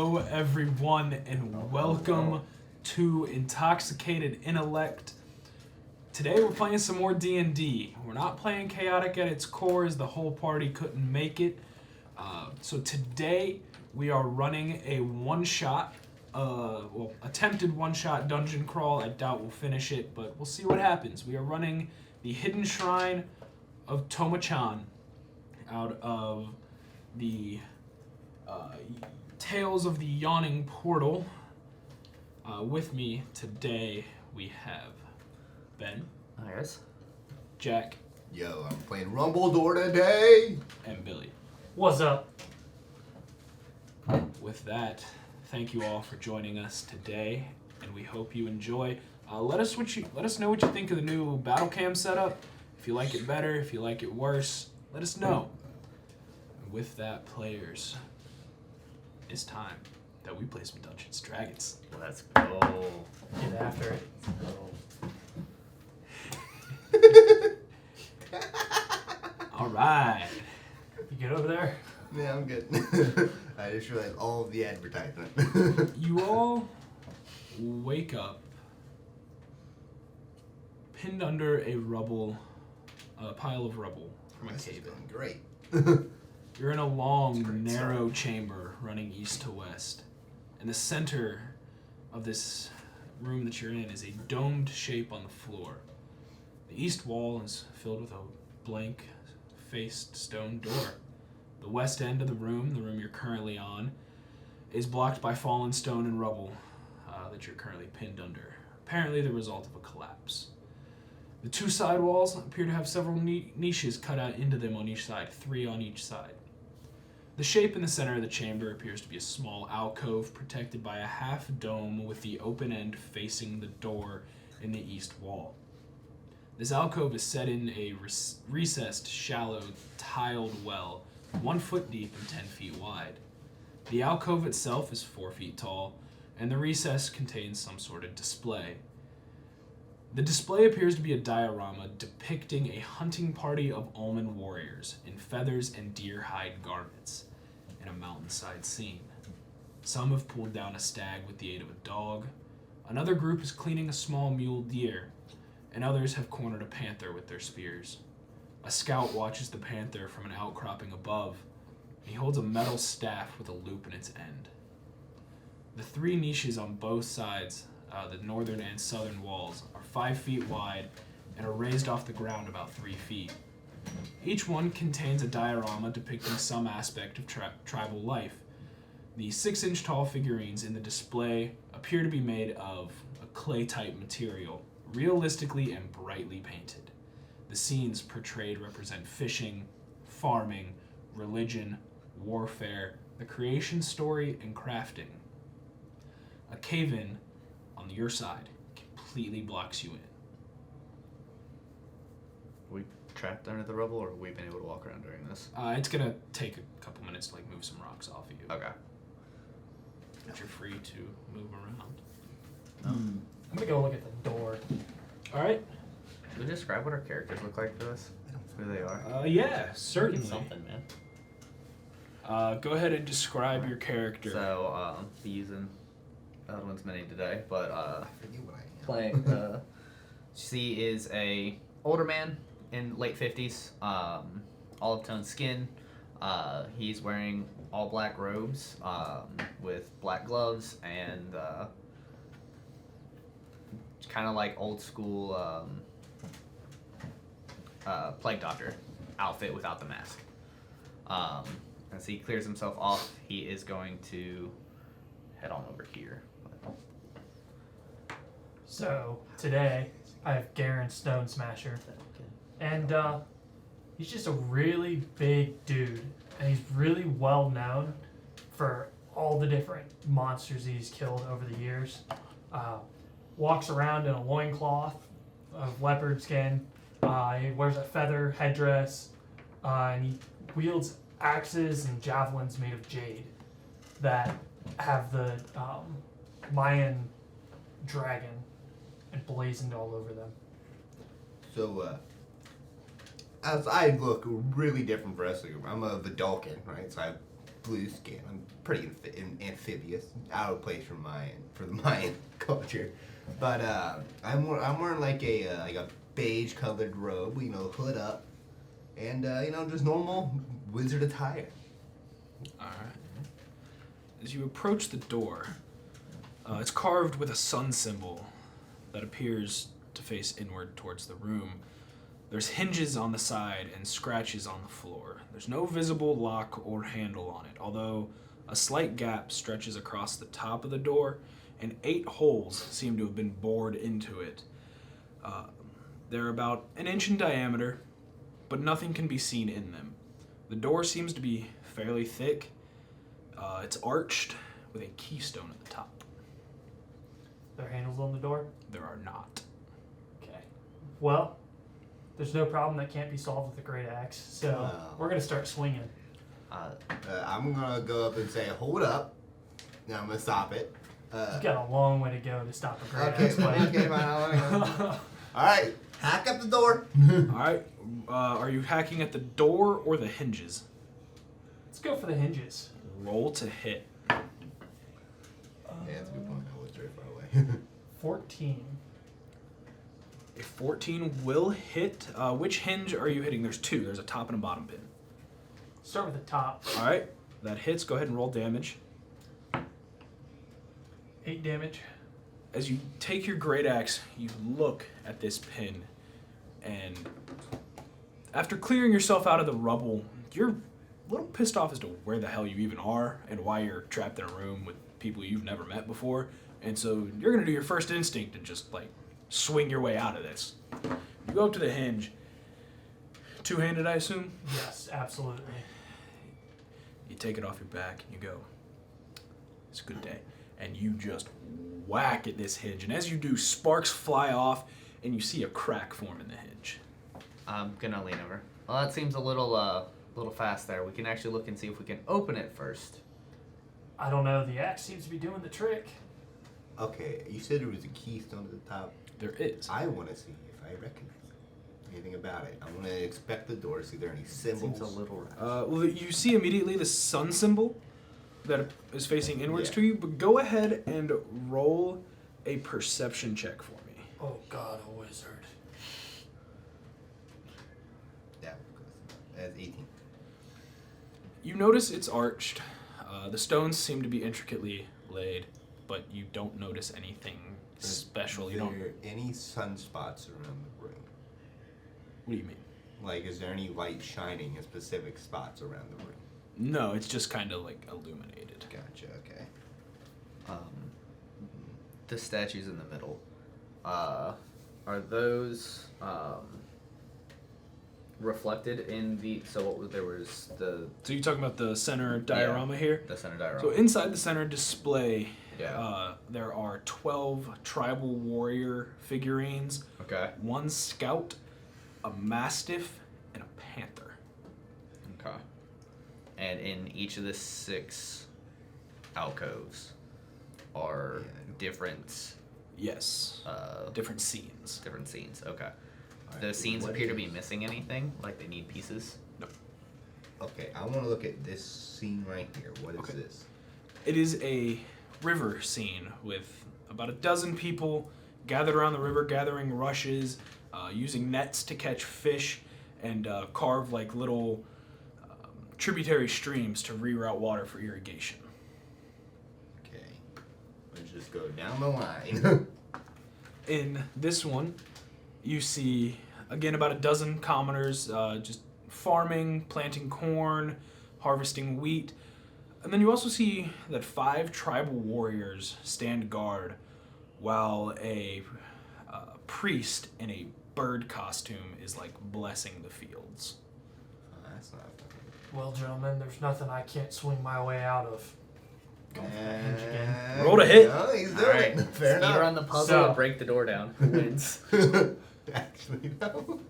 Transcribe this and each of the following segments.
Hello, everyone, and welcome to Intoxicated Intellect. Today we're playing some more D&D. We're not playing chaotic at its core as the whole party couldn't make it. So today we are running a one-shot, attempted one-shot dungeon crawl. I doubt we'll finish it, but we'll see what happens. We are running the Hidden Shrine of Tamoachan out of the Tales of the Yawning Portal. With me today we have Ben. Yes. Jack. Yo, I'm playing Rumble Door today. And Billy. What's up? With that, thank you all for joining us today, and we hope you enjoy. Let us know what you think of the new battle cam setup. If you like it better, if you like it worse, let us know. And with that, players, it's time that we play some Dungeons & Dragons. Let's go. Get after it. All right. You get over there? Yeah, I'm good. I just realized all of the advertisement. You all wake up pinned under a pile of rubble from a This is cave. going great. You're in a long, narrow chamber running east to west. In the center of this room that you're in is a domed shape on the floor. The east wall is filled with a blank-faced stone door. The west end of the room you're currently on, is blocked by fallen stone and rubble that you're currently pinned under, apparently the result of a collapse. The two side walls appear to have several niches cut out into them on each side, 3 on each side. The shape in the center of the chamber appears to be a small alcove protected by a half dome with the open end facing the door in the east wall. This alcove is set in a recessed, shallow, tiled well, 1 foot deep and 10 feet wide. The alcove itself is 4 feet tall, and the recess contains some sort of display. The display appears to be a diorama depicting a hunting party of almond warriors in feathers and deer hide garments in a mountainside scene. Some have pulled down a stag with the aid of a dog, another group is cleaning a small mule deer, and others have cornered a panther with their spears. A scout watches the panther from an outcropping above. He holds a metal staff with a loop in its end. The 3 niches on both sides, the northern and southern walls, are 5 feet wide and are raised off the ground about 3 feet. Each one contains a diorama depicting some aspect of tribal life. The 6-inch tall figurines in the display appear to be made of a clay-type material, realistically and brightly painted. The scenes portrayed represent fishing, farming, religion, warfare, the creation story, and crafting. A cave-in on your side completely blocks you in. We trapped under the rubble, or have we been able to walk around during this? It's gonna take a couple minutes to move some rocks off of you. Okay. But you're free to move around. I'm gonna go look at the door. All right. Can we describe what our characters look like for this? Who they are? Yeah, certainly. Something, man. Go ahead and describe your character. So, be using other one's many today, but I forget what I am. playing. She is a older man in late 50s, olive toned skin. He's wearing all black robes with black gloves and kind of like old school plague doctor outfit without the mask. As he clears himself off, he is going to head on over here. So, today, I have Garen Stone Smasher. And, he's just a really big dude. And he's really well known for all the different monsters he's killed over the years. Walks around in a loincloth of leopard skin. He wears a feather headdress. And he wields axes and javelins made of jade that have the Mayan dragon emblazoned all over them. So, as I look really different for us. I'm a Vidalcan, right? So I have blue skin. I'm pretty amphibious, out of place for the Mayan culture. But I'm wearing like a beige colored robe, hood up, and just normal wizard attire. All right. As you approach the door, it's carved with a sun symbol that appears to face inward towards the room. There's hinges on the side and scratches on the floor. There's no visible lock or handle on it, although a slight gap stretches across the top of the door, and 8 holes seem to have been bored into it. They're about an inch in diameter, but nothing can be seen in them. The door seems to be fairly thick. It's arched with a keystone at the top. There are handles on the door? There are not. Okay. Well, there's no problem that can't be solved with a great axe, so we're going to start swinging. I'm going to go up and say, hold up. Now I'm going to stop it. You've got a long way to go to stop a great Okay, axe fight. okay, fine. All right, hack up the door. All right. Are you hacking at the door or the hinges? Let's go for the hinges. Roll to hit. Yeah, that's a good point. I was very far away. 14. A 14 will hit. Which hinge are you hitting? There's 2. There's a top and a bottom pin. Start with the top. All right. That hits. Go ahead and roll damage. 8 damage. As you take your great axe, you look at this pin, and after clearing yourself out of the rubble, you're a little pissed off as to where the hell you even are and why you're trapped in a room with people you've never met before. And so you're going to do your first instinct and just, swing your way out of this. You go up to the hinge. Two-handed, I assume? Yes, absolutely. You take it off your back and you go, it's a good day. And you just whack at this hinge. And as you do, sparks fly off and you see a crack form in the hinge. I'm gonna lean over. Well, that seems a little fast there. We can actually look and see if we can open it first. I don't know. The axe seems to be doing the trick. Okay, you said there was a keystone at the top. There is. I want to see if I recognize it. Anything about it. I want to inspect the door, see if there are any symbols. Seems a little rough. Well, you see immediately the sun symbol that is facing inwards to you, but go ahead and roll a perception check for me. Oh, God, a wizard. Yeah, that's 18. You notice it's arched. The stones seem to be intricately laid, but you don't notice anything special. Is there any sunspots around the room? What do you mean? Like, is there any light shining in specific spots around the room? No, it's just kind of illuminated. Gotcha, okay. The statues in the middle, are those reflected in the? So what was there was the So you're talking about the center diorama here? the center diorama. So inside the center display, Yeah. there are 12 tribal warrior figurines, Okay. 1 scout, a mastiff, and a panther. Okay. And in each of the 6 alcoves are different Yes. Different scenes. different scenes. Okay. Alright, Those scenes what appear to is- be missing anything, like they need pieces. Okay, I want to look at this scene right here. What is Okay. this? It is a river scene with about a dozen people gathered around the river, gathering rushes, using nets to catch fish, and carve little tributary streams to reroute water for irrigation. Okay. Let's just go down the line. In this one, you see, again, about a dozen commoners just farming, planting corn, harvesting wheat. And then you also see that 5 tribal warriors stand guard while a priest in a bird costume is blessing the fields. That's not Well, gentlemen, there's nothing I can't swing my way out of. Go for that hinge again. Roll to hit. No, he's doing Alright. it. Fair Either on enough. the puzzle So- or break the door down. Who wins? Actually, no.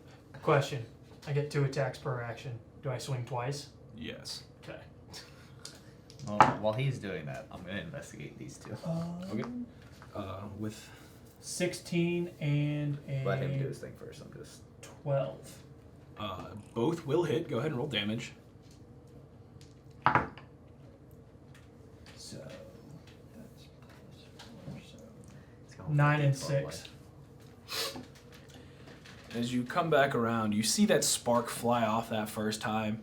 Question. I get 2 attacks per action. Do I swing twice? Yes. Okay. Well, while he's doing that, I'm gonna investigate these 2. Okay. With 16 and a Let him do his thing first. I'm just 12. both will hit. Go ahead and roll damage. 9 and 6. As you come back around, you see that spark fly off that first time.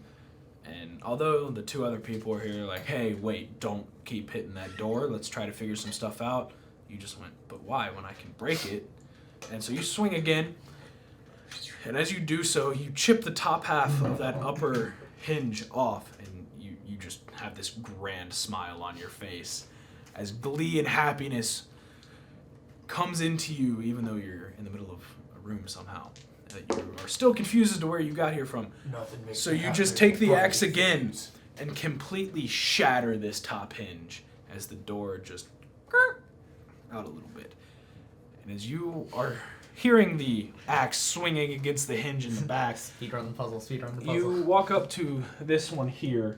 And although the two other people are here like, hey, wait, don't keep hitting that door. Let's try to figure some stuff out. You just went, but why when I can break it? And so you swing again. And as you do so, you chip the top half of that upper hinge off. And you just have this grand smile on your face as glee and happiness comes into you, even though you're in the middle of a room somehow. You are still confused as to where you got here from. So you just take the axe again and completely shatter this top hinge as the door just out a little bit. And as you are hearing the axe swinging against the hinge in the back, Speedrun the puzzle. you walk up to this one here,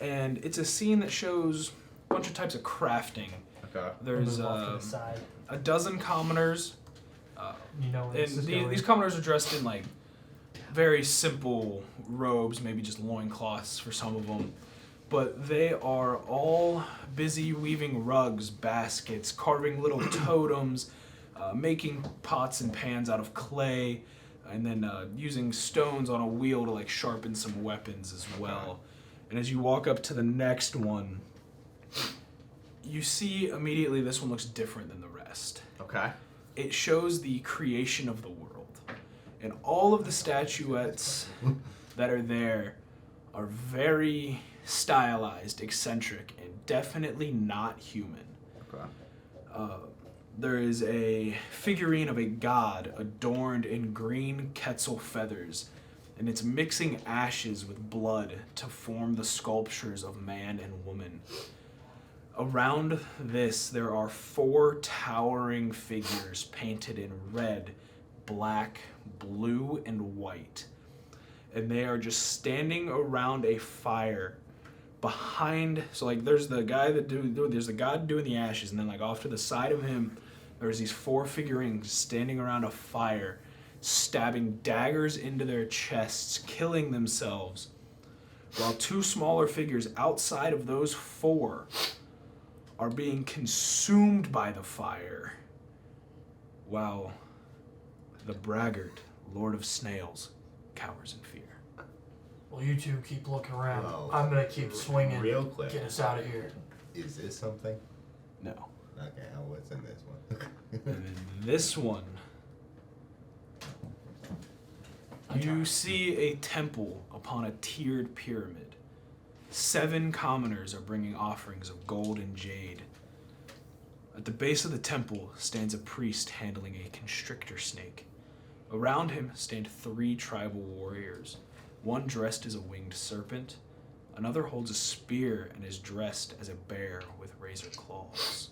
and it's a scene that shows a bunch of types of crafting. Okay. There's Move off to the side. a dozen commoners. You know where this is going. These commoners are dressed in like very simple robes, maybe just loincloths for some of them. But they are all busy weaving rugs, baskets, carving little totems, making pots and pans out of clay, and then using stones on a wheel to like sharpen some weapons as well. And as you walk up to the next one, you see immediately this one looks different than the rest. Okay. It shows the creation of the world. And all of the statuettes that are there are very stylized, eccentric, and definitely not human. Okay. There is a figurine of a god adorned in green quetzal feathers, and it's mixing ashes with blood to form the sculptures of man and woman. Around this, there are 4 towering figures painted in red, black, blue, and white. And they are just standing around a fire behind, so like there's the guy there's the god doing the ashes, and then like off to the side of him, there's these 4 figurines standing around a fire, stabbing daggers into their chests, killing themselves, while 2 smaller figures outside of those 4 are being consumed by the fire, while the braggart, Lord of Snails, cowers in fear. Well, you two keep looking around. Whoa. I'm gonna keep swinging. Real quick. Get us out of here. Is this something? No. Okay, what's in this one? And then this one, you see a temple upon a tiered pyramid. 7 commoners are bringing offerings of gold and jade. At the base of the temple stands a priest handling a constrictor snake. Around him stand 3 tribal warriors, one dressed as a winged serpent, another holds a spear and is dressed as a bear with razor claws.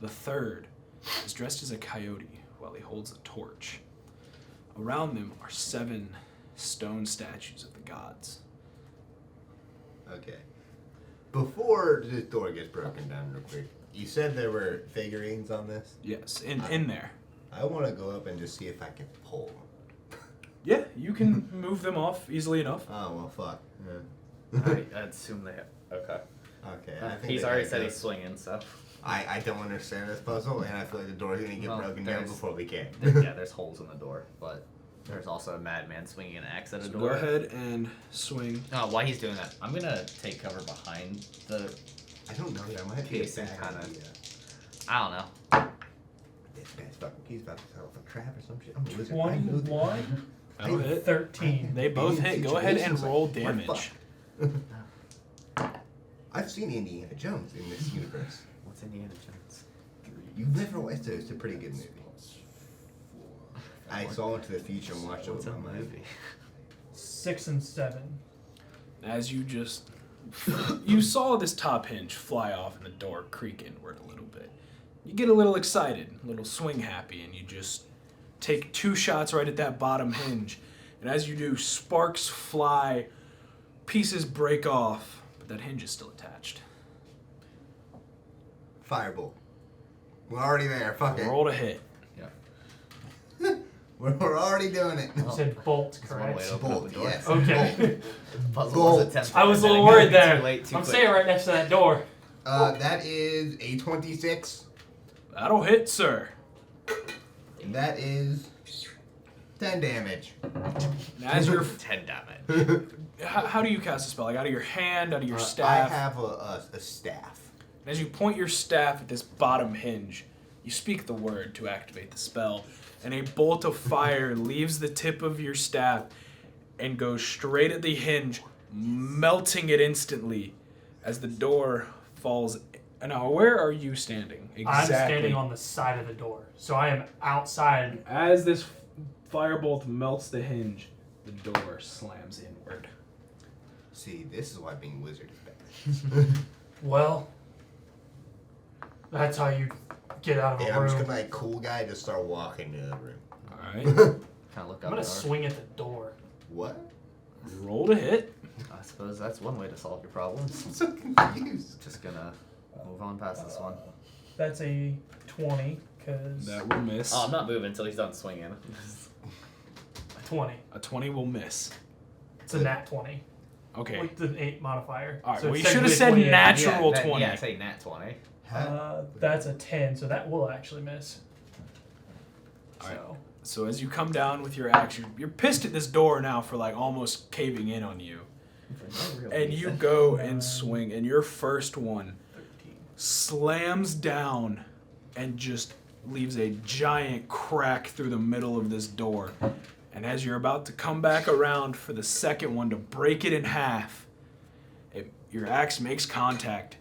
The third is dressed as a coyote while he holds a torch. Around them are 7 stone statues of the gods. Okay. Before this door gets broken down real quick, you said there were figurines on this? Yes, in there. I want to go up and just see if I can pull them. Yeah, you can move them off easily enough. Oh, well, fuck. Yeah. I assume they have. Okay. Okay. I think He's they already got said go. he's swinging, so. I don't understand this puzzle, and I feel like the door's going to get Well, broken down there's- before we can. Yeah, there's holes in the door, but there's also a madman swinging an axe at a So door. go ahead and swing. While he's doing that, I'm gonna take cover behind the. I don't know. That might be a Casing bad kinda- idea. I don't know. This guy's fucking. He's about to set off a trap or some shit. I'm a wizard. I know this. 21, That'll hit. 13. They both hit. Go ahead and Situations roll like, what damage. fuck? I've seen Indiana Jones in this universe. What's Indiana Jones? You've never watched it. It's a pretty good movie. I saw Into the Future and watched it What's with that my mind. movie? 6 and 7. As you just... you saw this top hinge fly off and the door creak inward a little bit. You get a little excited, a little swing happy, and you just take 2 shots right at that bottom hinge. And as you do, sparks fly, pieces break off, but that hinge is still attached. Firebolt. We're already there. Fuck it. Roll to hit. We're already doing it. You said bolt, There's one way correct? to open up Bolt, the door. yes. Okay. The puzzle Bolt. was attempted. I was a and then little it worried got there. Too late, too I'm quick. staying right next to that door. That is a 26. That'll hit, sir. And that is 10 damage. And as you're 10 damage. how do you cast a spell? Like out of your hand, out of your I staff? have a staff. And as you point your staff at this bottom hinge, you speak the word to activate the spell, and a bolt of fire leaves the tip of your staff and goes straight at the hinge, melting it instantly as the door falls. Now, where are you standing? Exactly. I'm standing on the side of the door, so I am outside. As this firebolt melts the hinge, the door slams inward. See, this is why being wizard is bad. Well, that's how you get out of And a I'm just room. gonna like cool guy just start walking to the room. Alright. Kind of look I'm up gonna at her. swing at the door. What? Roll to hit. I suppose that's one way to solve your problems. I'm so confused. Just gonna move on past this one. That's a 20, because That will miss. Oh, I'm not moving until he's done swinging. a 20. A 20 will miss. It's a nat 20. Okay. With the 8 modifier. Alright, So well, you it's should have technically said 28. natural yeah, 20. Yeah, say nat 20. That's a 10, so that will actually miss. Alright. So, So as you come down with your axe, you're pissed at this door now for like almost caving in on you. And you go and swing, and your first one 13. slams down and just leaves a giant crack through the middle of this door. And as you're about to come back around for the second one to break it in half, your axe makes contact,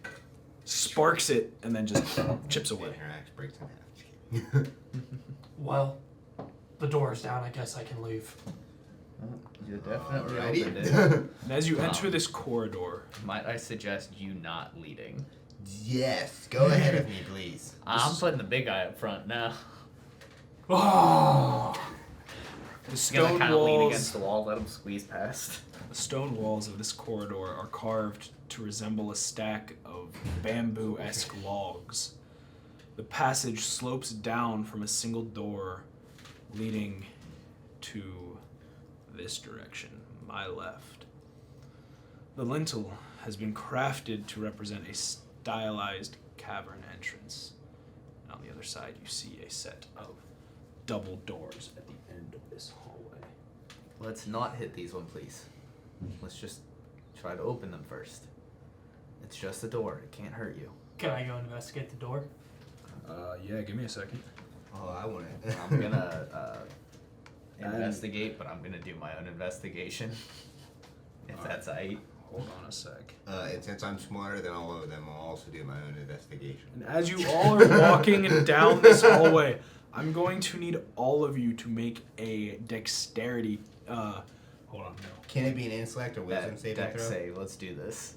sparks it, and then just chips away. And her axe breaks in half. Well, the door's down. I guess I can leave. You definitely Alrighty. opened it. And as you enter this corridor, Might I suggest you not leading? Yes, go ahead of me, please. I'm putting the big guy up front now. Oh! the Gonna stone kind of lean walls, against the wall, let him squeeze past. the stone walls of this corridor are carved to resemble a stack of bamboo-esque logs. The passage slopes down from a single door leading to this direction, my left. The lintel has been crafted to represent a stylized cavern entrance. And on the other side, you see a set of double doors at the end of this hallway. Let's not hit these one, please. Let's just try to open them first. It's just a door. It can't hurt you. Can I go investigate the door? Yeah, give me a second. Oh, I want it. I'm gonna investigate, but I'm gonna do my own investigation. If that's aight. Hold on a sec. And since I'm smarter than all of them, I'll also do my own investigation. And as you all are walking down this hallway, I'm going to need all of you to make a dexterity. Hold on, no. Can it be an intellect or wisdom That saving dex throw? save. Let's do this.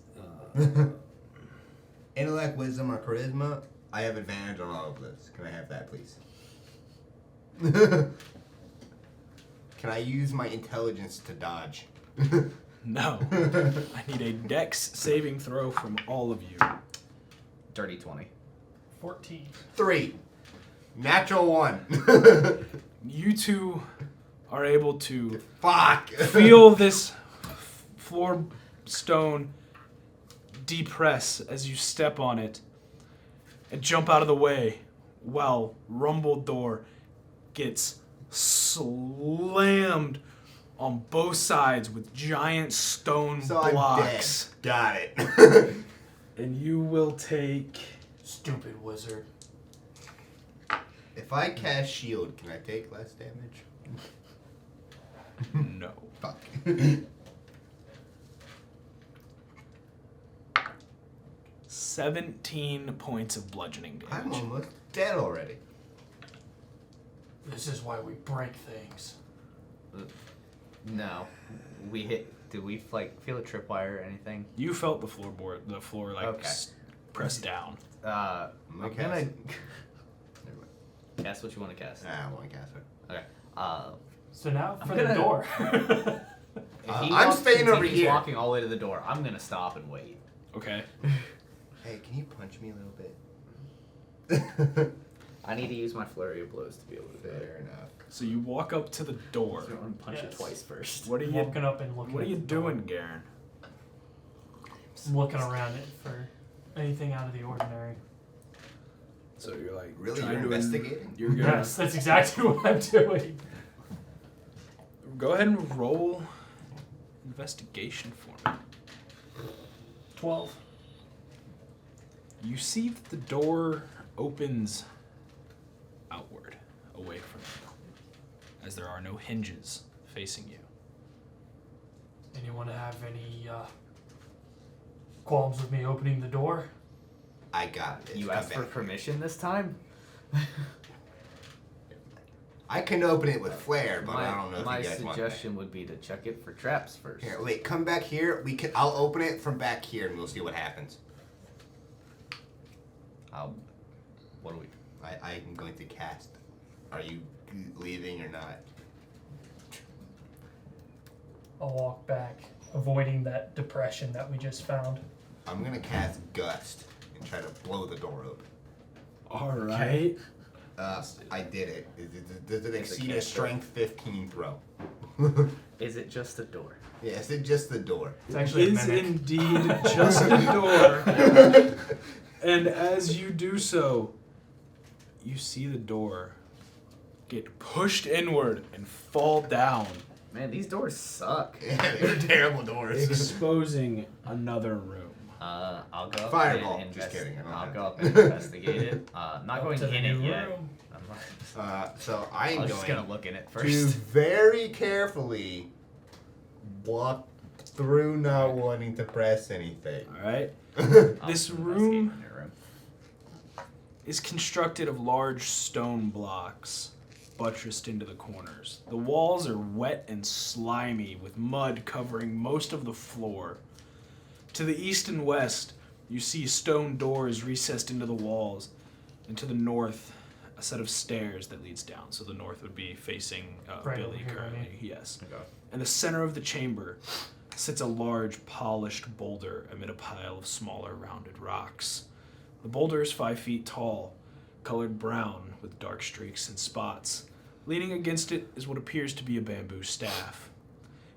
Intellect, wisdom, or charisma? I have advantage on all of this. Can I have that, please? Can I use my intelligence to dodge? No. I need a dex saving throw from all of you. Dirty 20. 14. 3. Natural 1. You two are able to Fuck. feel this floor stone depress as you step on it and jump out of the way while Rumble Door gets slammed on both sides with giant stone So I'm blocks. dead. Got it. And you will take... Stupid wizard. If I cast shield, can I take less damage? No. Fuck. 17 points of bludgeoning I'm damage. almost dead already. This is why we break things. No. We hit. Did we feel a tripwire or anything? You felt the floor like Okay. pressed down. I'm I'm cast gonna it. cast what you want to cast. I want to cast it. Okay. So now I'm for the gonna- door. If he I'm staying over continues here. walking all the way to the door, I'm gonna stop and wait. Okay. Hey, can you punch me a little bit? I need to use my flurry of blows to be able to do it. Fair enough. So you walk up to the door. So I'm gonna punch it Yes. twice first. What are you Walking up and looking What are at you the door. doing, Garen? I'm looking around it for anything out of the ordinary. So you're like Really? trying You're to investigating? You're gonna Yes, that's exactly what I'm doing. go ahead and roll investigation for me. 12. You see that the door opens outward, away from you, as there are no hinges facing you. Anyone have any qualms with me opening the door? I got it. You Come asked for back here. permission this time? I can open it with flair, but my I don't know if my you guys want that. suggestion would be to check it for traps first. Here, wait, come back here. I'll open it from back here, and we'll see what happens. What do we... I'm going to cast. Are you leaving or not? I'll walk back, avoiding that depression that we just found. I'm gonna cast Gust and try to blow the door open. All right. I did it. Does it exceed a cantrip. strength 15 throw? Is it just a door? Yes, it's just the door. It's actually a Is mimic. indeed just a door. And as you do so, you see the door get pushed inward and fall down, Man, these doors suck. Yeah, they're terrible doors. exposing another room. I'll go up Fireball. and Just kidding, I don't I'll have go it. up and investigate it. Not Up going to the in it new yet. room. I'm So I'm just going gonna look in it to first. very carefully walk through, not wanting to press anything. All right. I'll This investigate room in your room. is constructed of large stone blocks buttressed into the corners. The walls are wet and slimy, with mud covering most of the floor. To the east and west, you see stone doors recessed into the walls, and to the north, a set of stairs that leads down. So the north would be facing Right over Billy here, currently. right? Yes. Okay. In the center of the chamber sits a large polished boulder amid a pile of smaller rounded rocks. The boulder is 5 feet tall, colored brown with dark streaks and spots. Leaning against it is what appears to be a bamboo staff.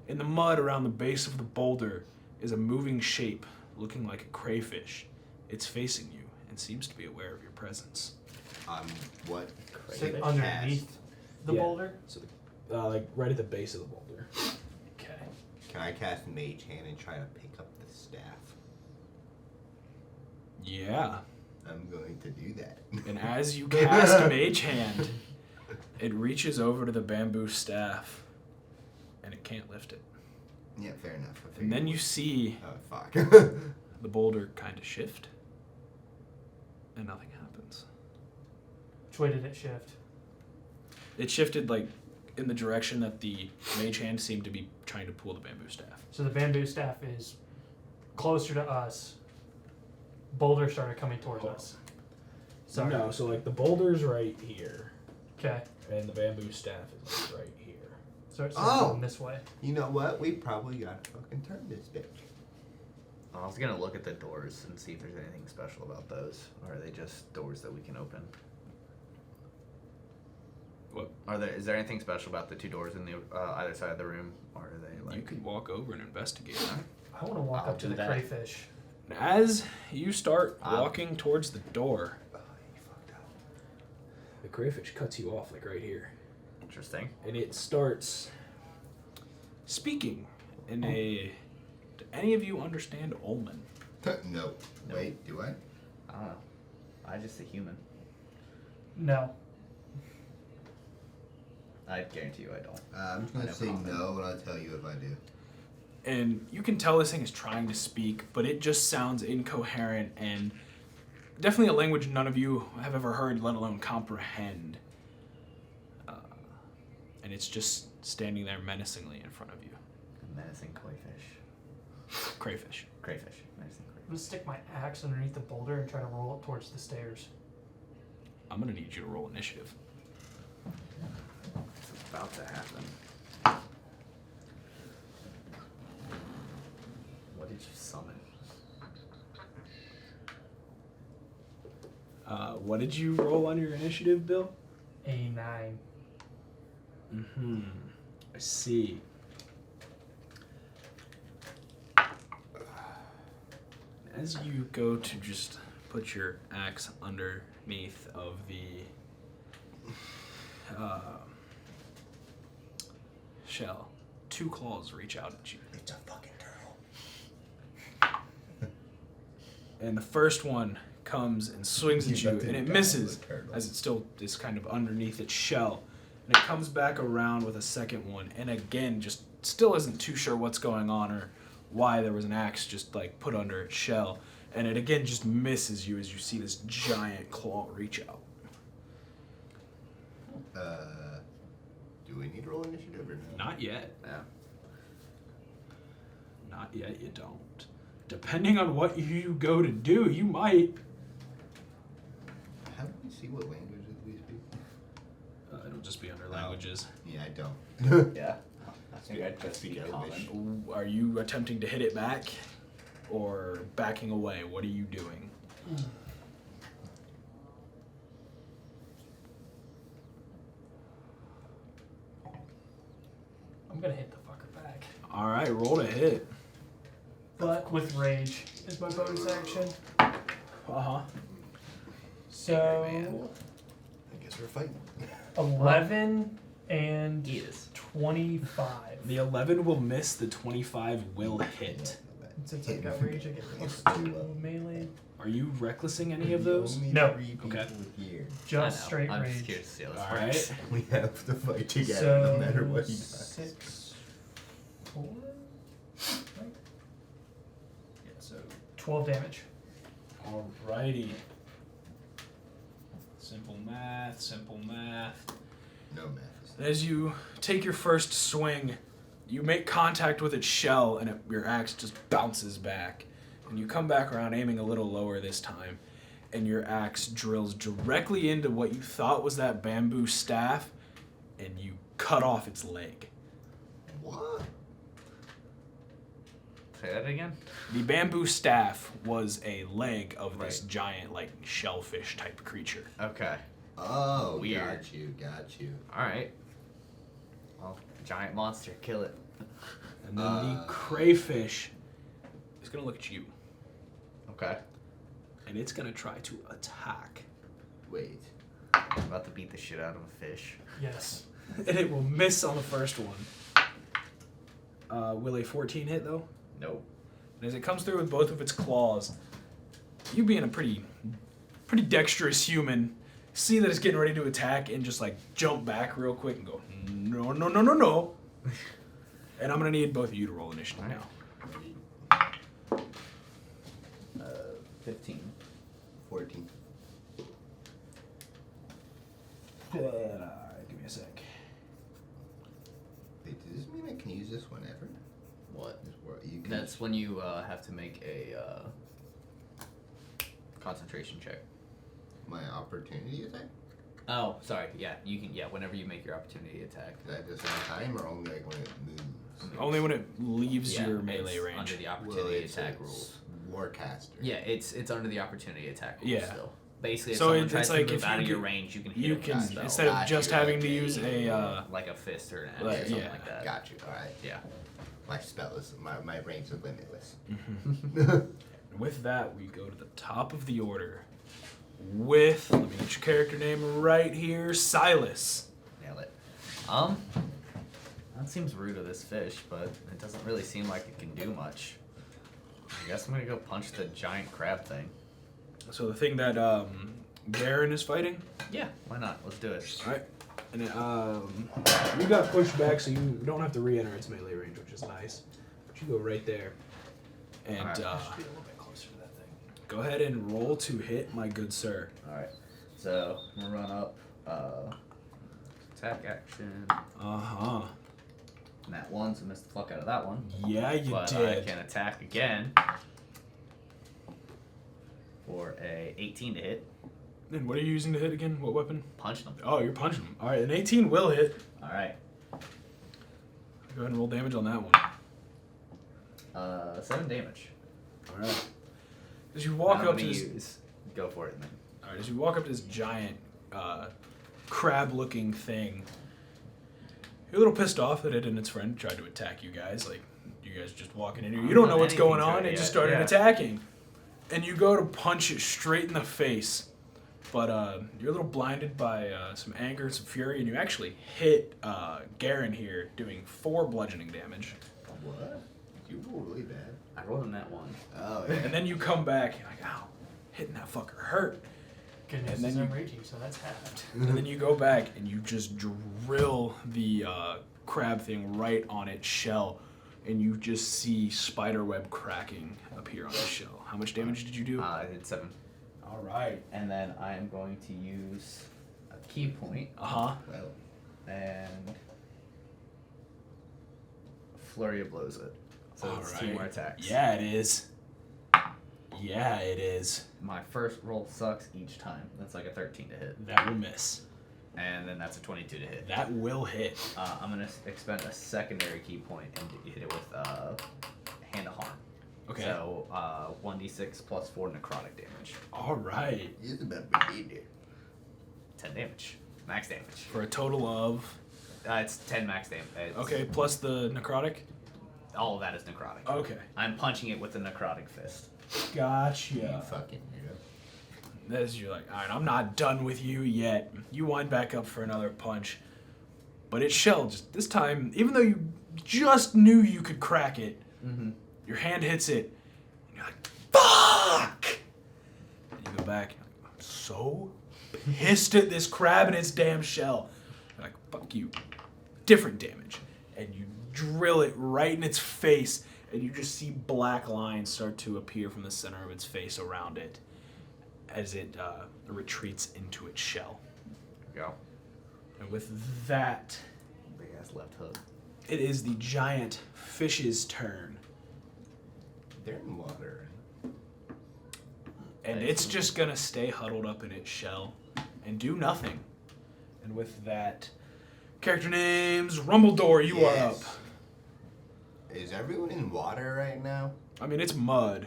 In the mud around the base of the boulder is a moving shape looking like a crayfish. It's facing you and seems to be aware of your presence. What? Sit Cast. underneath the Yeah. boulder? So, like right at the base of the boulder. Okay. Can I cast Mage Hand and try to pick up the staff? Yeah. I'm going to do that. And as you cast Mage Hand, it reaches over to the bamboo staff, and it can't lift it. Yeah, fair enough. I And figured- then you see Oh, fuck. the boulder kind of shift, and nothing happens. Which way did it shift? It shifted like in the direction that the Mage Hand seemed to be trying to pull the bamboo staff. So the bamboo staff is closer to us. Boulder started coming towards us. Sorry. No, so like the boulder's right here, Okay. and the bamboo staff is like right here. So it's Oh! going this way. You know what? We probably gotta fucking turn this bitch. I was gonna look at the doors and see if there's anything special about those, or are they just doors that we can open? What? Is there anything special about the two doors in the either side of the room, or are they like? You could walk over and investigate. I want to walk I'll up to do the that. crayfish. And as you start walking towards the door, Oh, you fucked up. the crayfish cuts you off like right here. Interesting. And it starts speaking in a... Do any of you understand Olman? No. Wait, do I? I don't know. I'm just a human. No. I guarantee you I don't. I'm just gonna No say comment. no, and I'll tell you if I do. And you can tell this thing is trying to speak, but it just sounds incoherent and definitely a language none of you have ever heard, let alone comprehend. And it's just standing there menacingly in front of you. Menacing crayfish. Crayfish. Crayfish. Menacing I'm crayfish. going to stick my axe underneath the boulder and try to roll it towards the stairs. I'm going to need you to roll initiative. It's about to happen. What did you summon? What did you roll on your initiative, Bill? A 9. Mm-hmm. I see. As you go to just put your axe under underneath of the shell, 2 claws reach out at you. It's a fucking turtle. And the first one comes and swings at you, and it misses as it still is kind of underneath its shell. And it comes back around with a second one, and again, just still isn't too sure what's going on or why there was an axe just like put under its shell. And it again just misses you as you see this giant claw reach out. Do we need to roll initiative or no? Not yet. Yeah. Not yet, you don't. Depending on what you go to do, you might. How do we see what languages we speak? It'll just be under languages. Yeah, I don't. Yeah. I think I'd just Speak be Elvish. common. Are you attempting to hit it back or backing away? What are you doing? I'm gonna hit the fucker back. All right, roll to hit. But with rage is my bonus action. Uh-huh. So Man. I guess we're fighting. 11 and Yes. 25. The 11 will miss, the 25 will hit. And since I've got rage, I get plus 2 melee. Are you recklessing any of those? Only No. 3 people Okay. here. Just straight I'm just rage. curious to see how this All works. right. We have to fight together So no matter what he does. 6, 4, right? Yeah, so 12 damage. Alrighty. Simple math, simple math. No math. As you take your first swing, you make contact with its shell, and your axe just bounces back. And you come back around, aiming a little lower this time, and your axe drills directly into what you thought was that bamboo staff, and you cut off its leg. What? Say that again? The bamboo staff was a leg of this Right. giant, like, shellfish type creature. Okay. Oh, Weird. got you. Alright. Well, giant monster, kill it. And then the crayfish is going to look at you, Okay. and it's going to try to attack. Wait. I'm about to beat the shit out of a fish. Yes. And it will miss on the first one. Will a 14 hit, though? Nope. And as it comes through with both of its claws, you being a pretty dexterous human, see that it's getting ready to attack and just like jump back real quick and go, no, no, no, no, no. And I'm going to need both of you to roll initiative Alright. now. 15. 14. Give me a sec. Wait, does this mean I can use this whenever? What? You can That's when you have to make a concentration check. my opportunity attack? Oh, sorry. Yeah, you can. Yeah, whenever you make your opportunity attack. Is that just on time or only like when it moves? Only when it leaves Yeah, your melee it's range. under the Well, opportunity it's attack a rules. Warcaster. Yeah, it's under the opportunity attack rules Yeah. still. Basically, if So someone it's tries like to move if out you of your could- range, you can hit You them can, with a spell. instead of Got just you, having like to use a, like a fist or an axe Like, or something yeah. like that. Got you. Alright. Yeah. My spell is my range is limitless. with that, we go to the top of the order with, let me get your character name right here, Silas. Nail it. That seems rude of this fish, but it doesn't really seem like it can do much. I guess I'm gonna go punch the giant crab thing. So the thing that Garen is fighting, Yeah, why not? Let's do it. all right? And it, you got pushed back, so you don't have to re-enter its melee range, which is nice. But you go right there, and Alright. I should be a little bit closer to that thing. go ahead and roll to hit, my good sir. Alright. So I'm gonna run up, attack action. Uh-huh. And that one, so missed the fuck out of that one. Yeah, you But did. I can attack again for a 18 to hit. And what are you using to hit again? What weapon? Punch them. Oh, you're punching him. All right, an 18 will hit. Alright. Go ahead and roll damage on that one. 7 damage. All right. As you walk I'm up to gonna this, use. Go for it then. all right, as you walk up to this giant crab-looking thing, you're a little pissed off that it and its friend tried to attack you guys. Like, you guys just walking in here. You don't know what's going on. It just started attacking. And you go to punch it straight in the face. But you're a little blinded by some anger and some fury, and you actually hit Garen here, doing 4 bludgeoning damage. What? You roll really bad. I rolled on that one. Oh, yeah. And then you come back, you're like, ow, hitting that fucker hurt. Good news And then is you- I'm raging, so that's halved. And then you go back and you just drill the crab thing right on its shell, and you just see spiderweb cracking appear on its shell. How much damage did you do? I did 7. All right. And then I am going to use a key point Uh-huh. Well, and flurry of blows it. So All it's right. 2 more attacks. Yeah, it is. Yeah, it is. My first roll sucks each time. That's like a 13 to hit. That will miss. And then that's a 22 to hit. That will hit. I'm going to expend a secondary key point and hit it with Hand of Harm. Okay. So 1d6 plus 4 necrotic damage. All right. it's about to be there. 10 damage. Max damage. For a total of... It's 10 max damage. Okay, plus the necrotic? All of that is necrotic. Okay. I'm punching it with the necrotic fist. You Gotcha. fucking weirdo. As you're like, all right, I'm not done with you yet. You wind back up for another punch. But its shell, just this time, even though you just knew you could crack it, Mm-hmm. your hand hits it, and you're like, fuck! And you go back, and you're like, I'm so pissed at this crab and its damn shell. You're like, fuck you. Different damage. And you drill it right in its face, and you just see black lines start to appear from the center of its face around it as it retreats into its shell. Go. And with that, Big ass left hook. it is the giant fish's turn. They're in water. And it's just gonna stay huddled up in its shell and do nothing. And with that, character names, Rumbledore, you are up. Is everyone in water right now? I mean, it's mud.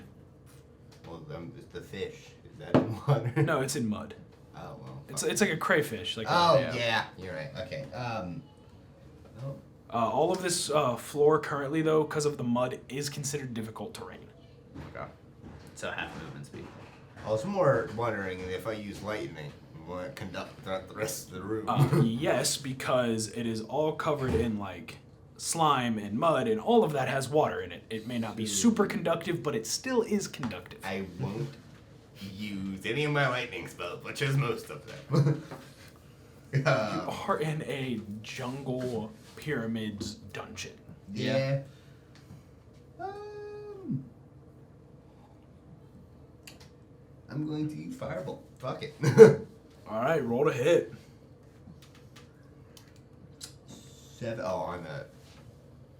Well, it's the fish. Is that in water? No, it's in mud. Oh, well. It's like a crayfish. Like Oh, a, yeah. You're right. Okay. all of this floor currently, though, because of the mud, is considered difficult terrain. Okay. So half movement speed. I was more wondering if I use lightning, will it conduct throughout the rest of the room? Yes, because it is all covered in like slime and mud, and all of that has water in it. It may not be super conductive, but it still is conductive. I won't use any of my lightning spells, which is most of them. You are in a jungle pyramids dungeon. Yeah. I'm going to use Fireball. Fuck it. All right, roll to hit. 7. Oh, on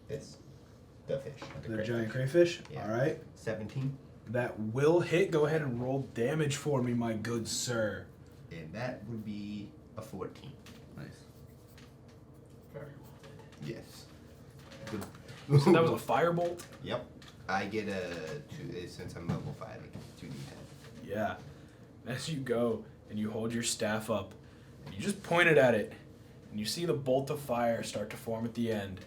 this. The fish. The giant crayfish. Yeah. All right, 17. that will hit. Go ahead and roll damage for me, my good sir. And that would be a 14. Nice. Very well. Yes. So that was a firebolt. Yep. I get a 2, since I'm level 5, I get 2d10. Yeah. As you go and you hold your staff up and you just point it at it, and you see the bolt of fire start to form at the end,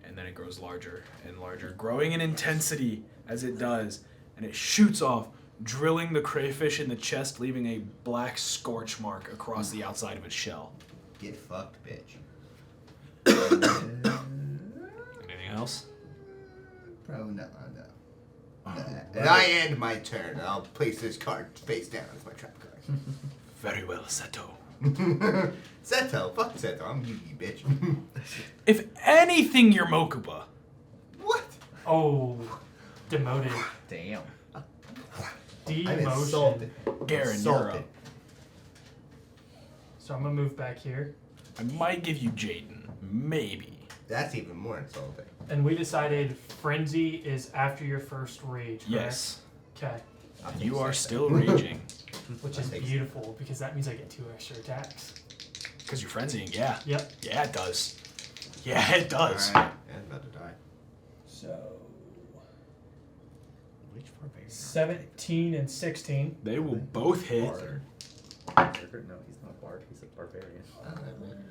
and then it grows larger and larger, growing in intensity as it does, and it shoots off, drilling the crayfish in the chest, leaving a black scorch mark across the outside of its shell. Get fucked, bitch. Anything else? Probably not. No. And I end my turn. I'll place this card face down as my trap card. Very well, Seto. Seto. Fuck Seto. I'm Yugi, bitch. If anything, you're Mokuba. What? Oh, demoted. Damn. I'm Demotion. insulted. Garen, you're Insulted. up. So I'm gonna move back here, I might give you Jaden. Maybe. That's even more insulting. and we decided frenzy is after your first rage. Correct? Yes. Okay, I'll take You are Seto. still raging. which I'll is take beautiful because that means I get 2 extra attacks. Because you're frenzying, yeah. Yep. Yeah, it does. Yeah, it does. Alright. I'm about to die. So Which barbarian? 17 and 16. They will both hit. Berserker? No, he's not a bard. He's a barbarian.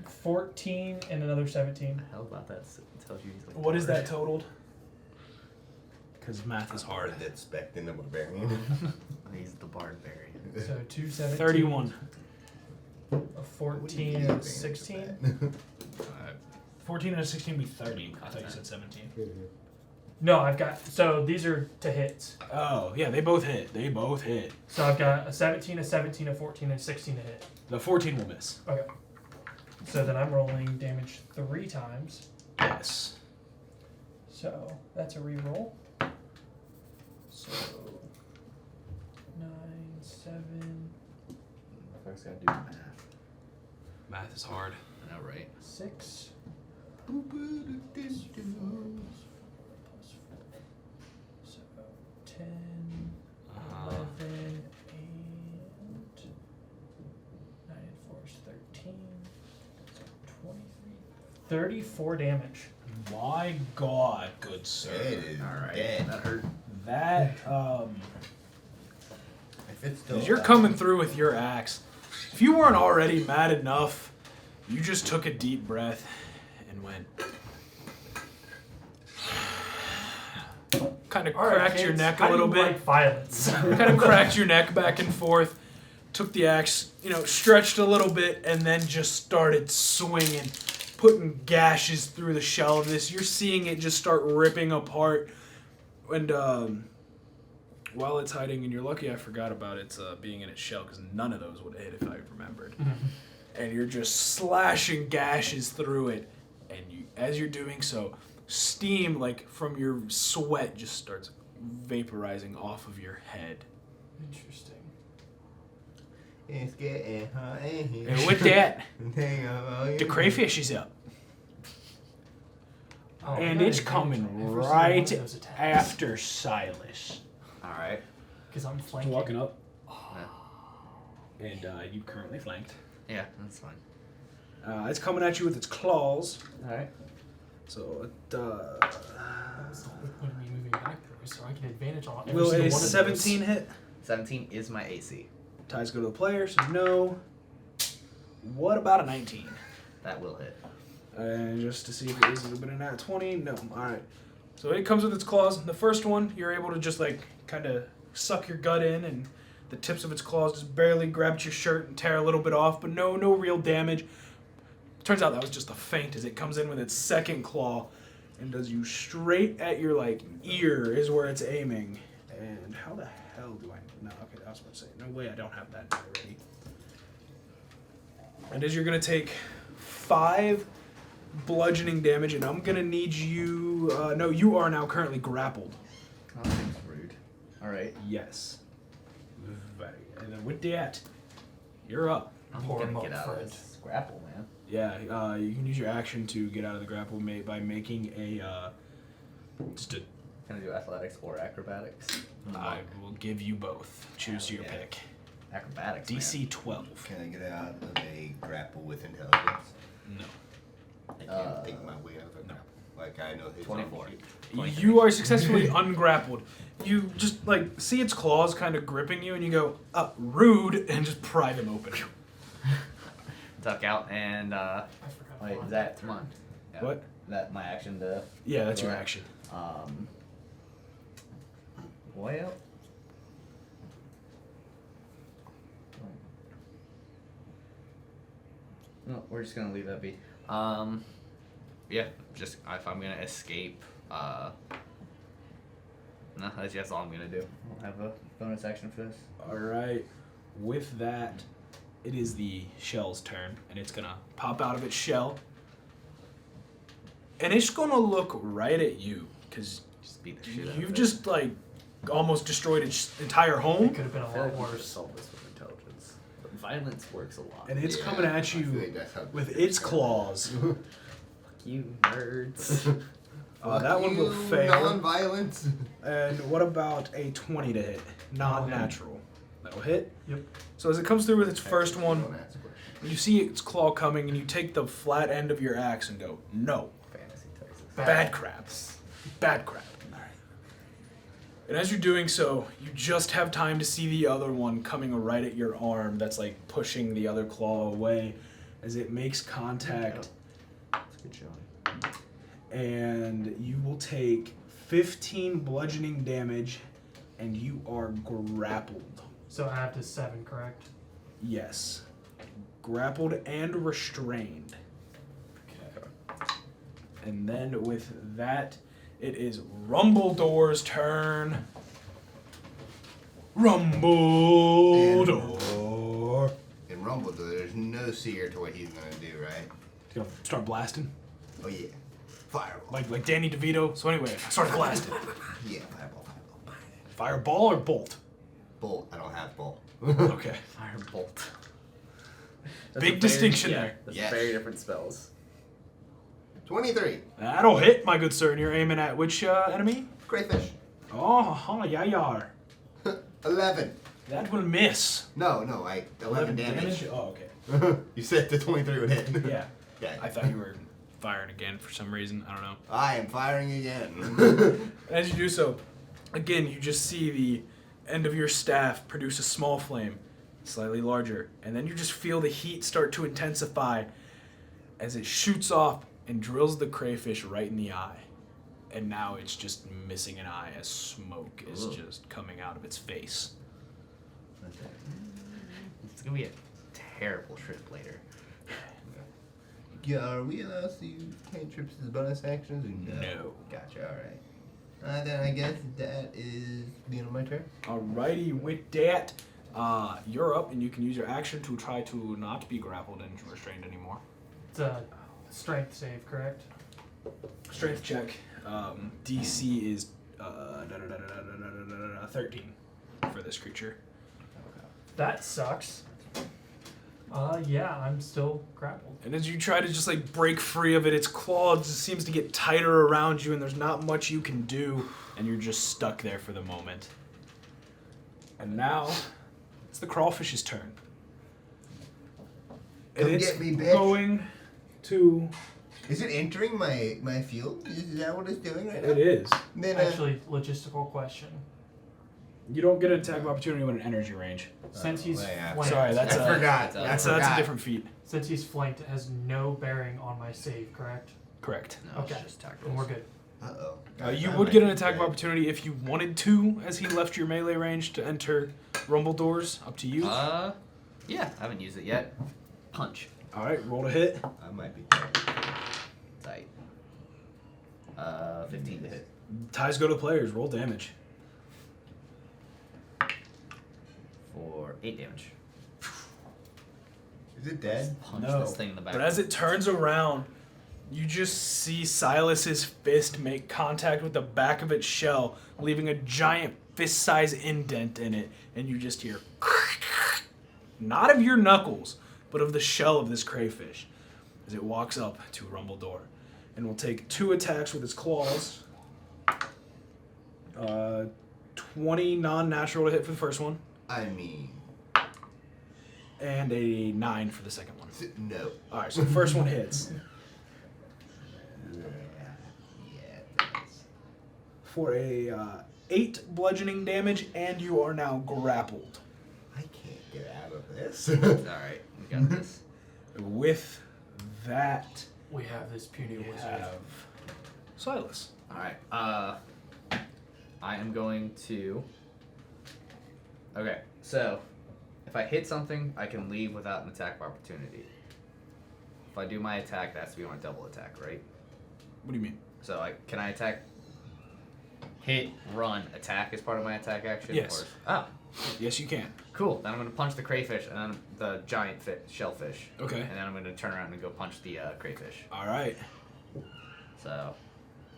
14 and another 17. The hell about that tells you he's like. What is that totaled? Because math is hard. Hard expecting a barbarian. He's the barbarian. So 2 17. 31. A 14 and a 16. 14 and a 16 would be 30. I thought you said 17. No, I've got. So these are to hits. Oh, yeah, they both hit. They both hit. So I've got a 17, a 17, a 14, and a 16 to hit. The 14 will miss. Okay. So then I'm rolling damage 3 times. Yes. So that's a reroll. So 9, 7, Folks gotta do math. Math is hard. I know, right? 6. So 10, 11, and 9 and 4 is 13. So 23. 34 damage. My God, good sir. It is Alright. dead. That hurt. That, If it's still as you're alive. coming through with your axe, if you weren't already mad enough, you just took a deep breath and went. Kind of cracked your neck a little bit. Like violence. Kind of cracked your neck back and forth. Took the axe, stretched a little bit, and then just started swinging, putting gashes through the shell of this. You're seeing it just start ripping apart. And while it's hiding, and you're lucky I forgot about it being in its shell, because none of those would have hit if I remembered. And you're just slashing gashes through it, and as you're doing so, steam from your sweat just starts vaporizing off of your head. Interesting. It's getting hot in here. And with that, the the crayfish is up. Oh, And I got it's advantage coming on every single one right of those attacks. after Silas. Alright. Because I'm flanking. Walking up, Yeah. and you currently flanked. Yeah, that's fine. It's coming at you with its claws. Alright. So it That's the whole point of me moving back there, so I get advantage on every will single a one of 17 hit. 17 is my AC. Ties go to the player, so no. What about a 19? That will hit. And just to see if it is a bit of nat 20, no. Alright. So it comes with its claws. The first one, you're able to just kind of suck your gut in, and the tips of its claws just barely grab at your shirt and tear a little bit off, but no real damage. Turns out that was just a feint as it comes in with its second claw and does you straight at your ear is where it's aiming. And how the hell do I? No, okay, I was about to say, no way, I don't have that already. And as you're gonna take 5 bludgeoning damage, and I'm gonna need you. No, you are now currently grappled. Oh, that's rude. Alright. Yes. And then with that, you're up. I'm Poor gonna monk get out of friend. this grapple, man. Yeah, you can use your action to get out of the grapple by making a just a. Can I do athletics or acrobatics? I will give you both. Choose your Yeah. pick. Acrobatics. DC 12. Can I get out of a grapple with intelligence? No. I can't Uh, think my way out of a grapple. I know his 24. own shit. 23. You are successfully ungrappled. You just see its claws kind of gripping you, and you go, rude, and just pry them open. Duck out and I forgot. wait, one. that's mine. Yeah. What? That my action to Yeah, that's your action. Well. No, we're just gonna leave that be. Yeah, just if I'm gonna escape, no, that's all I'm gonna do. I'll have a bonus action for this. Alright. With that, it is the shell's turn, and it's gonna pop out of its shell. And it's gonna look right at you, because Just beat the shit out you've of it. just almost destroyed its entire home. It could have been a I feel lot like we should worse. solve this with intelligence. But violence works a lot. And it's Yeah, coming I at feel you like that's how with this its goes. claws. You nerds. That one will You, fail. Non-violence. And what about a 20 to hit? Not natural. That'll hit. Yep. So as it comes through with its first one, Don't ask questions. you see its claw coming, and you take the flat end of your axe and go, no. Fantasy Texas. Bad crap. Bad crap. And as you're doing so, you just have time to see the other one coming right at your arm that's pushing the other claw away as it makes contact. That's a good showing. And you will take 15 bludgeoning damage, and you are grappled So add to 7, correct? Yes. Grappled and restrained. Okay. And then with that, it is Rumbledore's turn. Rumbledore. In Rumble, there's no seer to what he's gonna do, right? He's gonna start blasting. Oh yeah, fireball. Like Danny DeVito. So anyway, start blasting. Yeah, fireball. Fireball or bolt? Bolt. I don't have bolt. Okay. Firebolt. Big distinction there. That's Yes. very different spells. 23. That'll hit, my good sir. And you're aiming at which enemy? Crayfish. Oh, yeah, yeah. 11. That will miss. No, 11 damage. Oh, okay. You said the 23 would hit. Yeah. Yeah. I thought you were firing again for some reason. I don't know. I am firing again. As you do so, again, you just see the end of your staff produce a small flame, slightly larger, and then you just feel the heat start to intensify as it shoots off and drills the crayfish right in the eye. And now it's just missing an eye as smoke is Ugh. just coming out of its face. It's gonna be a terrible trip later. Yeah, are we allowed to use cantrips as bonus actions or no? No. Gotcha, alright. Then I guess that is the end of my turn. Alrighty, with that, you're up and you can use your action to try to not be grappled and restrained anymore. It's a strength save, correct? Strength check. DC is 13 for this creature. That sucks. Yeah, I'm still grappled. And as you try to just like break free of it, its claw just seems to get tighter around you and there's not much you can do and you're just stuck there for the moment. And now it's the crawfish's turn. And Come it's get me, bitch. going to... Is it entering my field? Is that what it's doing right now? It is. Then, Actually, logistical question. You don't get an attack of opportunity when it enters your range. Since he's yeah. flanked, Sorry, that's I forgot. that's- I That's a forgot. different feat. since he's flanked, it has no bearing on my save, correct? Correct. No, Okay. it's just attack Then rolls. we're good. Uh-oh. You That would might get an be attack of bad. opportunity if you wanted to, as he left your melee range to enter Rumble Doors. Up to you. Yeah, I haven't used it yet. Punch. All right, roll to hit. I might be. Tight. 15 to hit. Ties go to players. Roll damage. For 8 damage. Is it dead? Punch No. this thing in the back. But as it turns around, you just see Silas's fist make contact with the back of its shell, leaving a giant fist-size indent in it, and you just hear not of your knuckles, but of the shell of this crayfish as it walks up to Rumbledore, and will take 2 attacks with its claws. 20 non-natural to hit for the first one, I mean, and a 9 for the second one. no. All right, so the first one hits. Yeah, it does. For a 8 bludgeoning damage, and you are now grappled. I can't get out of this. Alright, we got this. With that, We have this puny you wizard. have Silas. Alright, I am going to... Okay, so, if I hit something, I can leave without an attack of opportunity. If I do my attack, that has to be on a double attack, right? What do you mean? So, can I attack... Hit, run, attack as part of my attack action? Yes. Or, Yes, you can. cool. Then I'm going to punch the crayfish and then the giant shellfish. Okay. And then I'm going to turn around and go punch the crayfish. All right. So,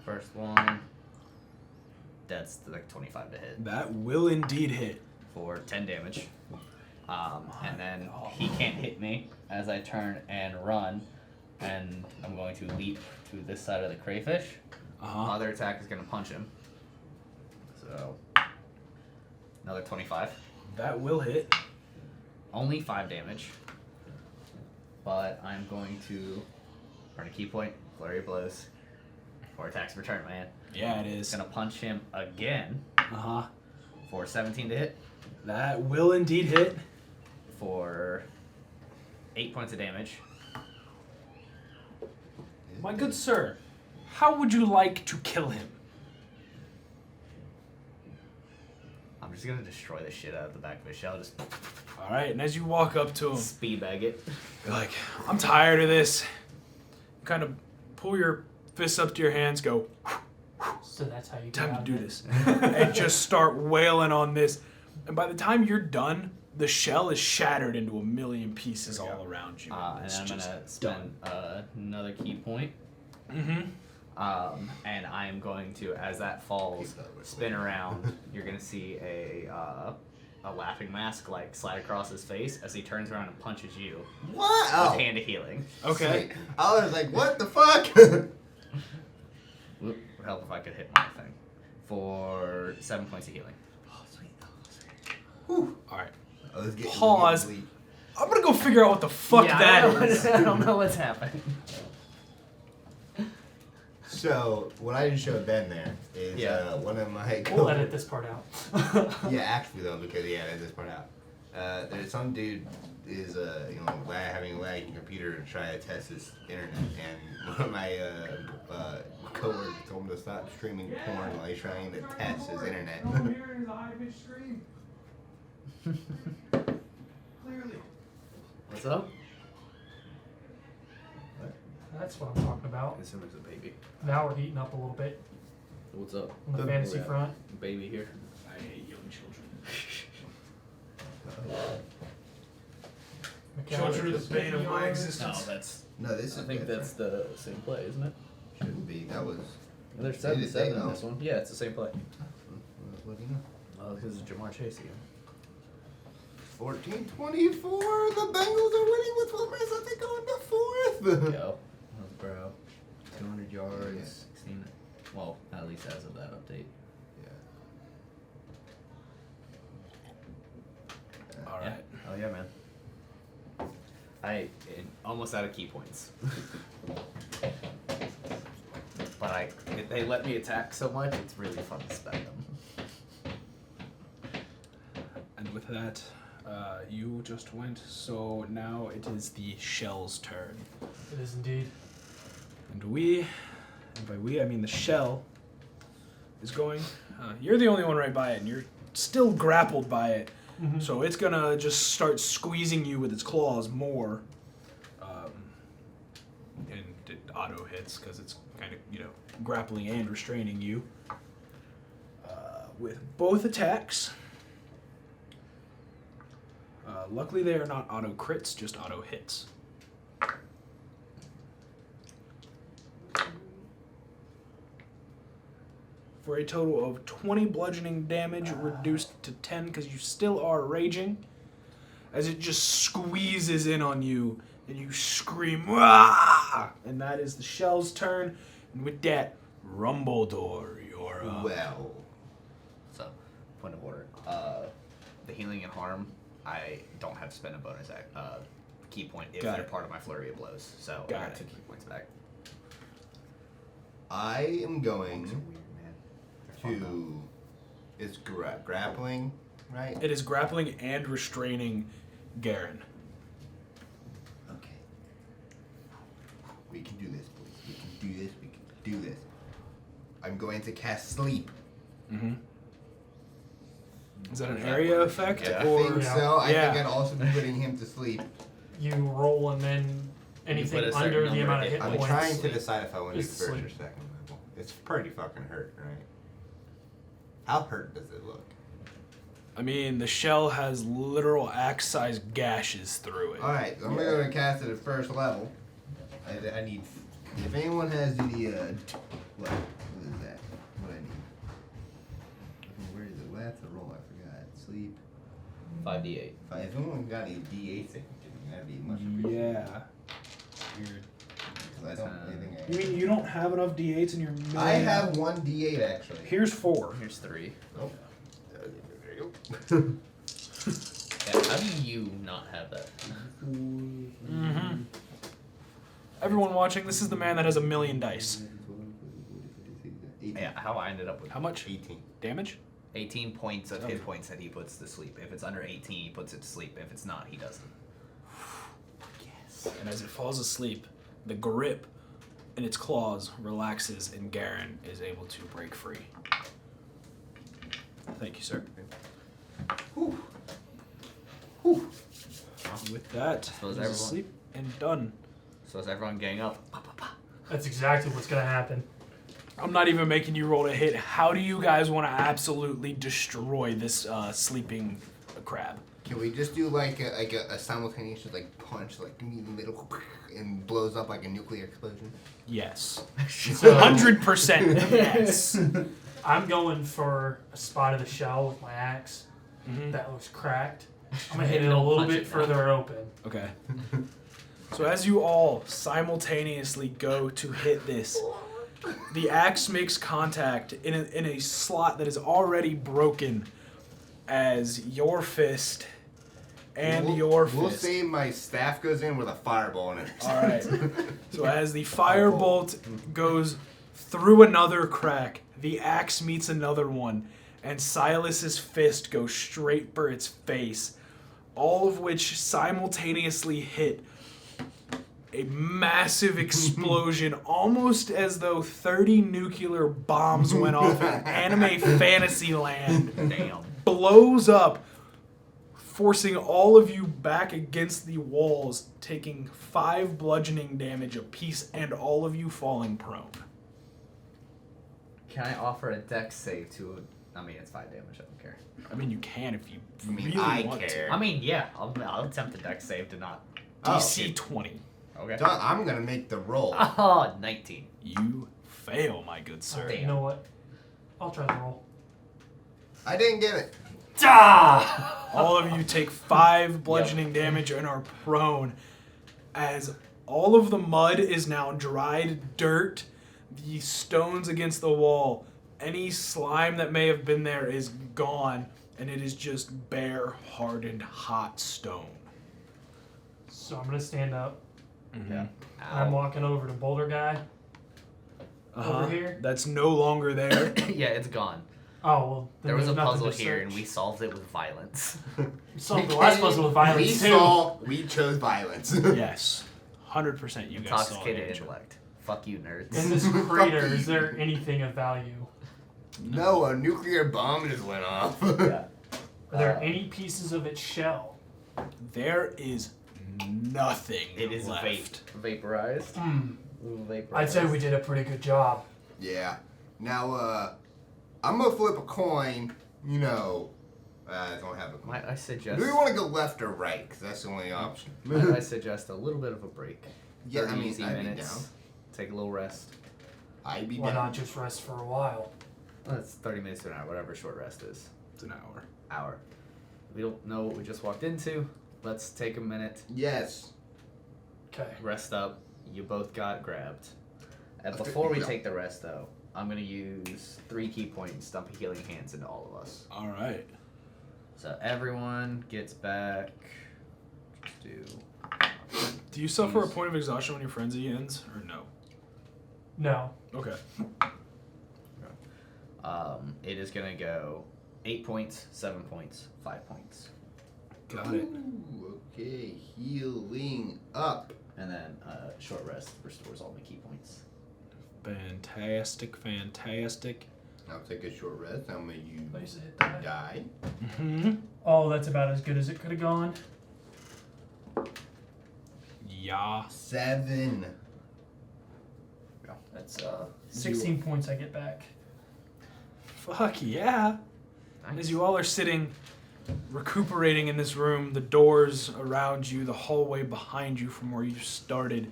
first one, that's like 25 to hit That will indeed hit. for 10 damage. And then he can't hit me as I turn and run, and I'm going to leap to this side of the crayfish. Uh-huh. Other attack is going to punch him. So, another 25. That will hit. Only 5 damage. But I'm going to earn a key point, flurry of blows, 4 attacks per turn, man. Yeah, it is. Gonna punch him again Uh-huh. for 17 to hit That will indeed hit. for 8 points of damage. My good sir, how would you like to kill him? I'm just gonna destroy the shit out of the back of his shell. Just All right, and as you walk up to him, speed bag it. you're like, I'm tired of this. Kind of pull your fists up to your hands, go, So that's how you get time out to of do it. this. And just start wailing on this. And by the time you're done, the shell is shattered into a million pieces all around you. And It's I'm just gonna spend another key point. Mm-hmm. And I'm going to, as that falls, spin around. You're gonna see a laughing mask like slide across his face as he turns around and punches you What? with Oh. hand of healing. Okay. Sweet. I was like, what the fuck? Would help if I could hit my thing for 7 points of healing. Oh, sweet. All right. I was getting Pause. bleed. I'm gonna go figure out what the fuck that is. I don't know what's happening. So, what I just showed Ben there is one of my We'll edit this part out. Yeah, actually though, because edit this part out. There's some dude is having a lagging computer and trying to test his internet, and one of my coworkers told him to stop streaming porn while he's trying to test his internet. Clearly. What's up? That's what I'm talking about. I assume it's a baby. Now we're heating up a little bit What's up? on the fantasy Yeah. front. Baby here. I hate young children. Children are the bane of my No, existence. that's. No, this is. I think that's the same play, isn't it? shouldn't be. That was. There's Did it say 7 in no? this one. Yeah, it's the same play. What do you know? Oh, this is Jamar Chase again. 14-24. The Bengals are winning with 12 minutes left to go in the fourth. Go. Bro. 200 yards. 16. Well, at least as of that update. All right. Oh yeah, man. Almost out of key points. But they let me attack so much, it's really fun to spend them. And with that, you just went. So now it is the shell's turn. It is indeed. And by we I mean the shell, is going. You're the only one right by it, and you're still grappled by it. Mhm. So it's gonna just start squeezing you with its claws more. And it auto hits because it's kind of, grappling and restraining you. With both attacks. Luckily they are not auto crits, just auto hits. For a total of 20 bludgeoning damage, reduced to 10 because you still are raging. As it just squeezes in on you, and you scream, "Wah!" And that is the shell's turn. And with that, Rumbledore, you're up. Well. So, point of order. The healing and harm, I don't have to spend a bonus key point if Got they're it. part of my flurry of blows. So I Got got it. 2 key points back. I am going Dogs are weird, man. to. It's grappling, right? It is grappling and restraining Garen. Okay. We can do this, boys. We can do this. We can do this. I'm going to cast sleep. Mm-hmm. Is that an area effect? Yeah. I Or think so. I Yeah. think I'd also be putting him to sleep. You roll and then anything put a certain under the number amount of of hit hit I'm points. trying to decide if I want to do It's first or sleep. second level. It's pretty fucking hurt, right? How hurt does it look? I mean, the shell has literal axe-sized gashes through it. Alright, I'm going to cast it at first level. I need. If anyone has the. What is that? What I need? Where is it? What I have to roll? I forgot. Sleep. 5d8. If anyone got any D8s, that'd be much appreciated. Yeah. Weird. Because I don't. Anything You mean you don't have enough D8s in your million? I have one D8 actually. Here's 4. Here's 3. Oh. There you go. Yeah, how do you not have that? Mm-hmm. Everyone watching, this is the man that has a million dice. 18. Yeah, how I ended up with How much 18. damage? 18 points of hit points that he puts to sleep. If it's under 18, he puts it to sleep. If it's not, he doesn't. And as it falls asleep, the grip in its claws relaxes and Garen is able to break free. Thank you, sir. Whew. Whew. With that, Suppose he's everyone- asleep and done. So is everyone gang up? That's exactly what's gonna happen. I'm not even making you roll to hit. How do you guys want to absolutely destroy this sleeping crab? Can we just do like a simultaneous like punch like in the middle and blows up like a nuclear explosion? Yes. So 100% yes. I'm going for a spot of the shell with my axe Mhm. that looks cracked. I'm gonna hit it a Don't little punch bit it now. further open. Okay. So as you all simultaneously go to hit this, the axe makes contact in a slot that is already broken as your fist and your fist. We'll say my staff goes in with a fireball in it. All right. So as the firebolt goes through another crack, the axe meets another one, and Silas's fist goes straight for its face, all of which simultaneously hit a massive explosion, almost as though 30 nuclear bombs went off in anime fantasy land. Damn. Blows up, forcing all of you back against the walls, taking 5 bludgeoning damage apiece, and all of you falling prone. Can I offer a dex save to I mean, it's 5 damage. I don't care. I mean, you can if you I mean, really I want care. to. I mean, yeah. I'll attempt a dex save to not. DC 20. Okay. I'm gonna make the roll. Oh, 19. You fail, my good sir. Alright, you know what? I'll try the roll. I didn't get it. Ah! All of you take 5 bludgeoning damage and are prone as all of the mud is now dried dirt, the stones against the wall, any slime that may have been there is gone, and it is just bare, hardened, hot stone. So I'm gonna stand up. Yeah. I'm walking over to Boulder Guy. Uh-huh. Over here? That's no longer there. Yeah, it's gone. Oh well. Then There was a there's nothing puzzle to here, and search. we solved it with violence. We solved the last puzzle with violence We chose violence. Yes. 100% you guys saw Intoxicated it. intellect. Fuck you, nerds. In this crater, is there anything of value? No, a nuclear bomb just went off. Yeah. Are there any pieces of its shell? There is nothing It is left. vaporized. Hmm. Vaporized. I'd say we did a pretty good job. Yeah. Now, I'm gonna flip a coin. You know, I don't have a coin. Might I suggest? Do we want to go left or right? Because that's the only option. Might I suggest a little bit of a break? Yeah, 30 I mean, easy I'd be minutes. down. Take a little rest. I'd be Why down. not just rest for a while? Well, it's 30 minutes to an hour, whatever short rest is. It's an hour. Hour. We don't know what we just walked into. Let's take a minute, Yes. Okay. rest up. You both got grabbed. And Okay, before we yeah. take the rest, though, I'm gonna use 3 key points, dump healing hands into all of us. All right. So everyone gets back. Just do. Do you suffer a point of exhaustion when your frenzy ends, or no? No. Okay. It is gonna go 8 points, 7 points, 5 points, Got it. Ooh, okay, healing up. and then short rest restores all my key points. Fantastic, fantastic. I'll take a short rest. How many you Place it hit that. die? Mm-hmm. Oh, that's about as good as it could have gone. Yeah. 7. That's 16 points I get back. Fuck yeah. Nice. As you all are sitting, recuperating in this room, the doors around you, the hallway behind you from where you started,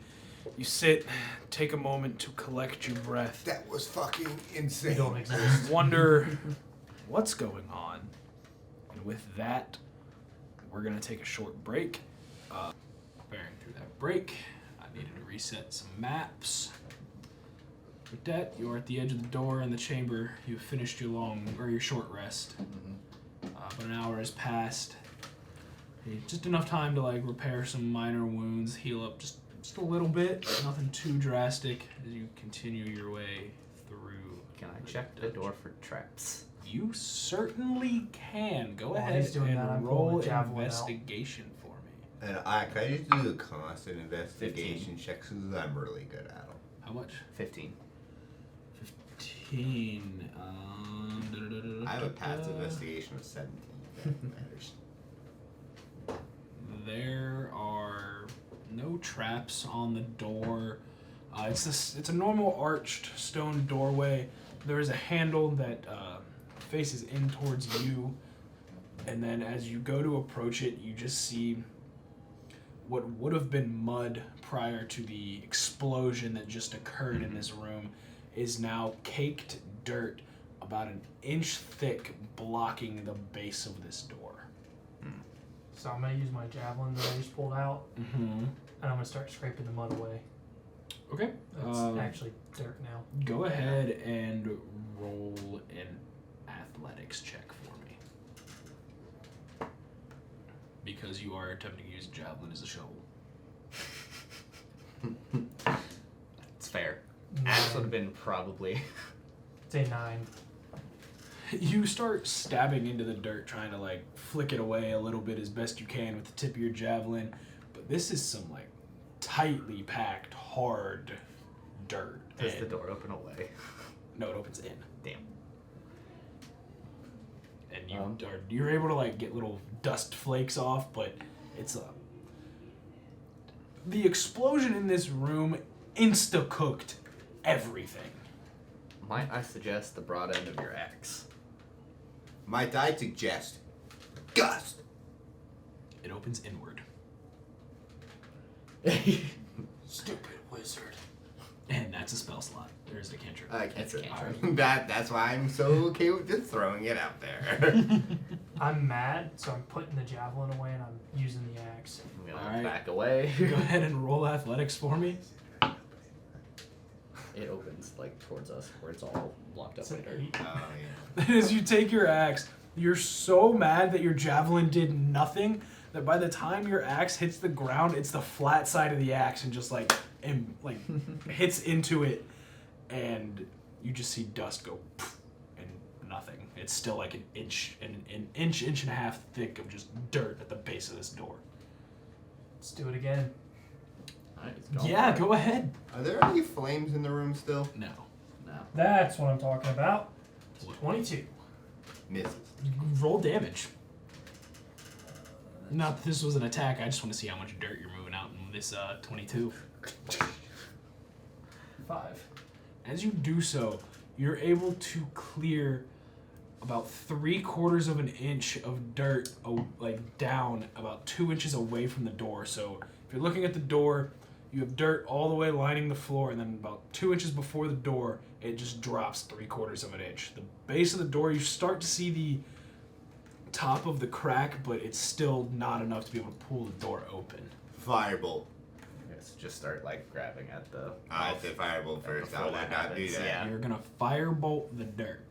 you sit, take a moment to collect your breath, That was fucking They insane. don't exist. wonder what's going on. And with that, we're going to take a short break. Bearing through that break, I needed to reset some maps. With that, you are at the edge of the door in the chamber. You've finished your short rest. But an hour has passed. Just enough time to repair some minor wounds, heal up just a little bit. Nothing too drastic as you continue your way through. Can I check the door for traps? You certainly can. Go While ahead he's doing and that, I'm roll pulling the javelin out. investigation for me. And can I just do a constant investigation check? Because I'm really good at them. How much? 15. 15. I have a passive investigation of 17. matters. There are no traps on the door. It's a normal arched stone doorway. There is a handle that faces in towards you, and then as you go to approach it, you just see what would have been mud prior to the explosion that just occurred in this room is now caked dirt about an inch thick, blocking the base of this door. So I'm gonna use my javelin that I just pulled out, Mm-hmm. and I'm gonna start scraping the mud away. Okay. It's actually dirt now. Go ahead and roll an athletics check for me. Because you are attempting to use javelin as a shovel. It's fair. Axe would have been probably. It's a 9. You start stabbing into the dirt, trying to like flick it away a little bit as best you can with the tip of your javelin, but this is some like tightly packed, hard dirt. Does the And- door open away? No, it opens in. Damn. And you're able to like get little dust flakes off, but it's the explosion in this room insta cooked everything. Might I suggest the broad end of your axe? Might I suggest gust? It opens inward. Stupid wizard. And that's a spell slot. There's the cantrip. I That's can't. cantrip. That's why I'm so okay with just throwing it out there. I'm mad, so I'm putting the javelin away and I'm using the axe. I'm gonna Alright. back away. Go ahead and roll athletics for me. It opens like towards us, where it's all blocked up It's by an dirt. 8. Oh yeah. And as you take your axe, you're so mad that your javelin did nothing that by the time your axe hits the ground, it's the flat side of the axe and just like hits into it, and you just see dust go poof, and nothing. It's still like an inch and a half thick of just dirt at the base of this door. Let's do it again. Alright, it's gone. Yeah, go ahead. Are there any flames in the room still? No. No. That's what I'm talking about. It's 22. Misses. Roll damage. Not that this was an attack, I just want to see how much dirt you're moving out in this 22. 5. As you do so, you're able to clear about 3/4 of an inch of dirt, like down about 2 inches away from the door. So if you're looking at the door, you have dirt all the way lining the floor, and then about 2 inches before the door, it just drops 3/4 of an inch. The base of the door, you start to see the top of the crack, but it's still not enough to be able to pull the door open. Firebolt. Yes, just start like grabbing at the. I said firebolt first. Before I would that not do happens, that. yeah. You're gonna firebolt the dirt.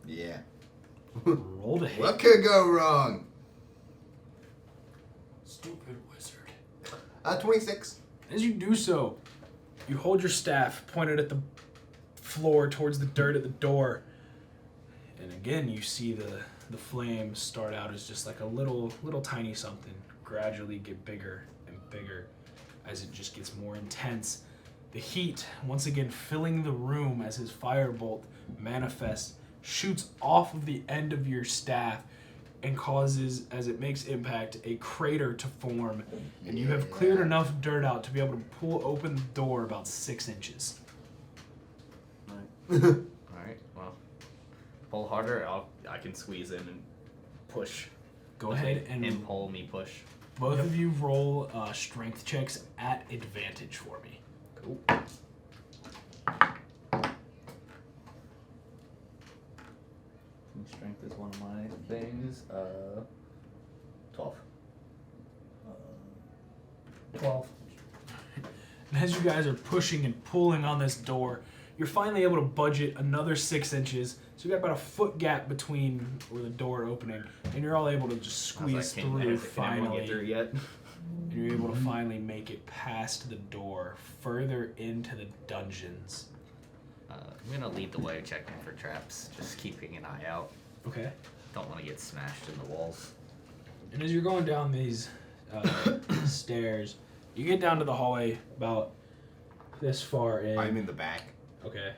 Yeah. Roll to hit. What could go wrong? Stupid wizard. 26. As you do so, you hold your staff pointed at the floor towards the dirt at the door. And again, you see the flames start out as just like a little tiny something, gradually get bigger and bigger as it just gets more intense. The heat, once again filling the room as his firebolt manifests, shoots off of the end of your staff and causes, as it makes impact, a crater to form. And you have cleared enough dirt out to be able to pull open the door about 6 inches. Alright, well. Pull harder, I can squeeze in and push. Go ahead and pull me push. both of you roll strength checks at advantage for me. Cool. Strength is one of my things. 12. 12. And as you guys are pushing and pulling on this door, you're finally able to budge it another 6 inches. So you got about a foot gap between where the door opening, and you're all able to just I was squeeze like, through can everyone finally. get through yet? And you're able to finally make it past the door, further into the dungeons. I'm gonna lead the way checking for traps, just keeping an eye out. Okay. Don't want to get smashed in the walls. And as you're going down these stairs, you get down to the hallway about this far in. I'm in the back. Okay.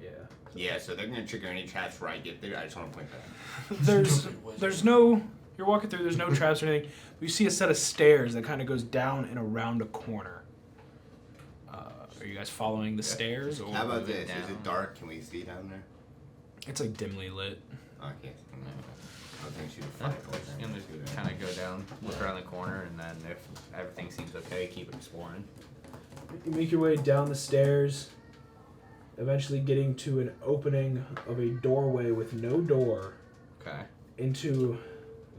Yeah. Yeah, so they're gonna trigger any traps where I get there. I just want to point that out. There's no. You're walking through. There's no traps or anything. But you see a set of stairs that kind of goes down and around a corner. Are you guys following the stairs? Or How about this? down. Is it dark? Can we see down there? It's like dimly lit. Okay. I think shoot a Yeah, fireball. just gonna kind of go down, look around the corner, and then if everything seems okay, keep exploring. You make your way down the stairs, eventually getting to an opening of a doorway with no door Okay. into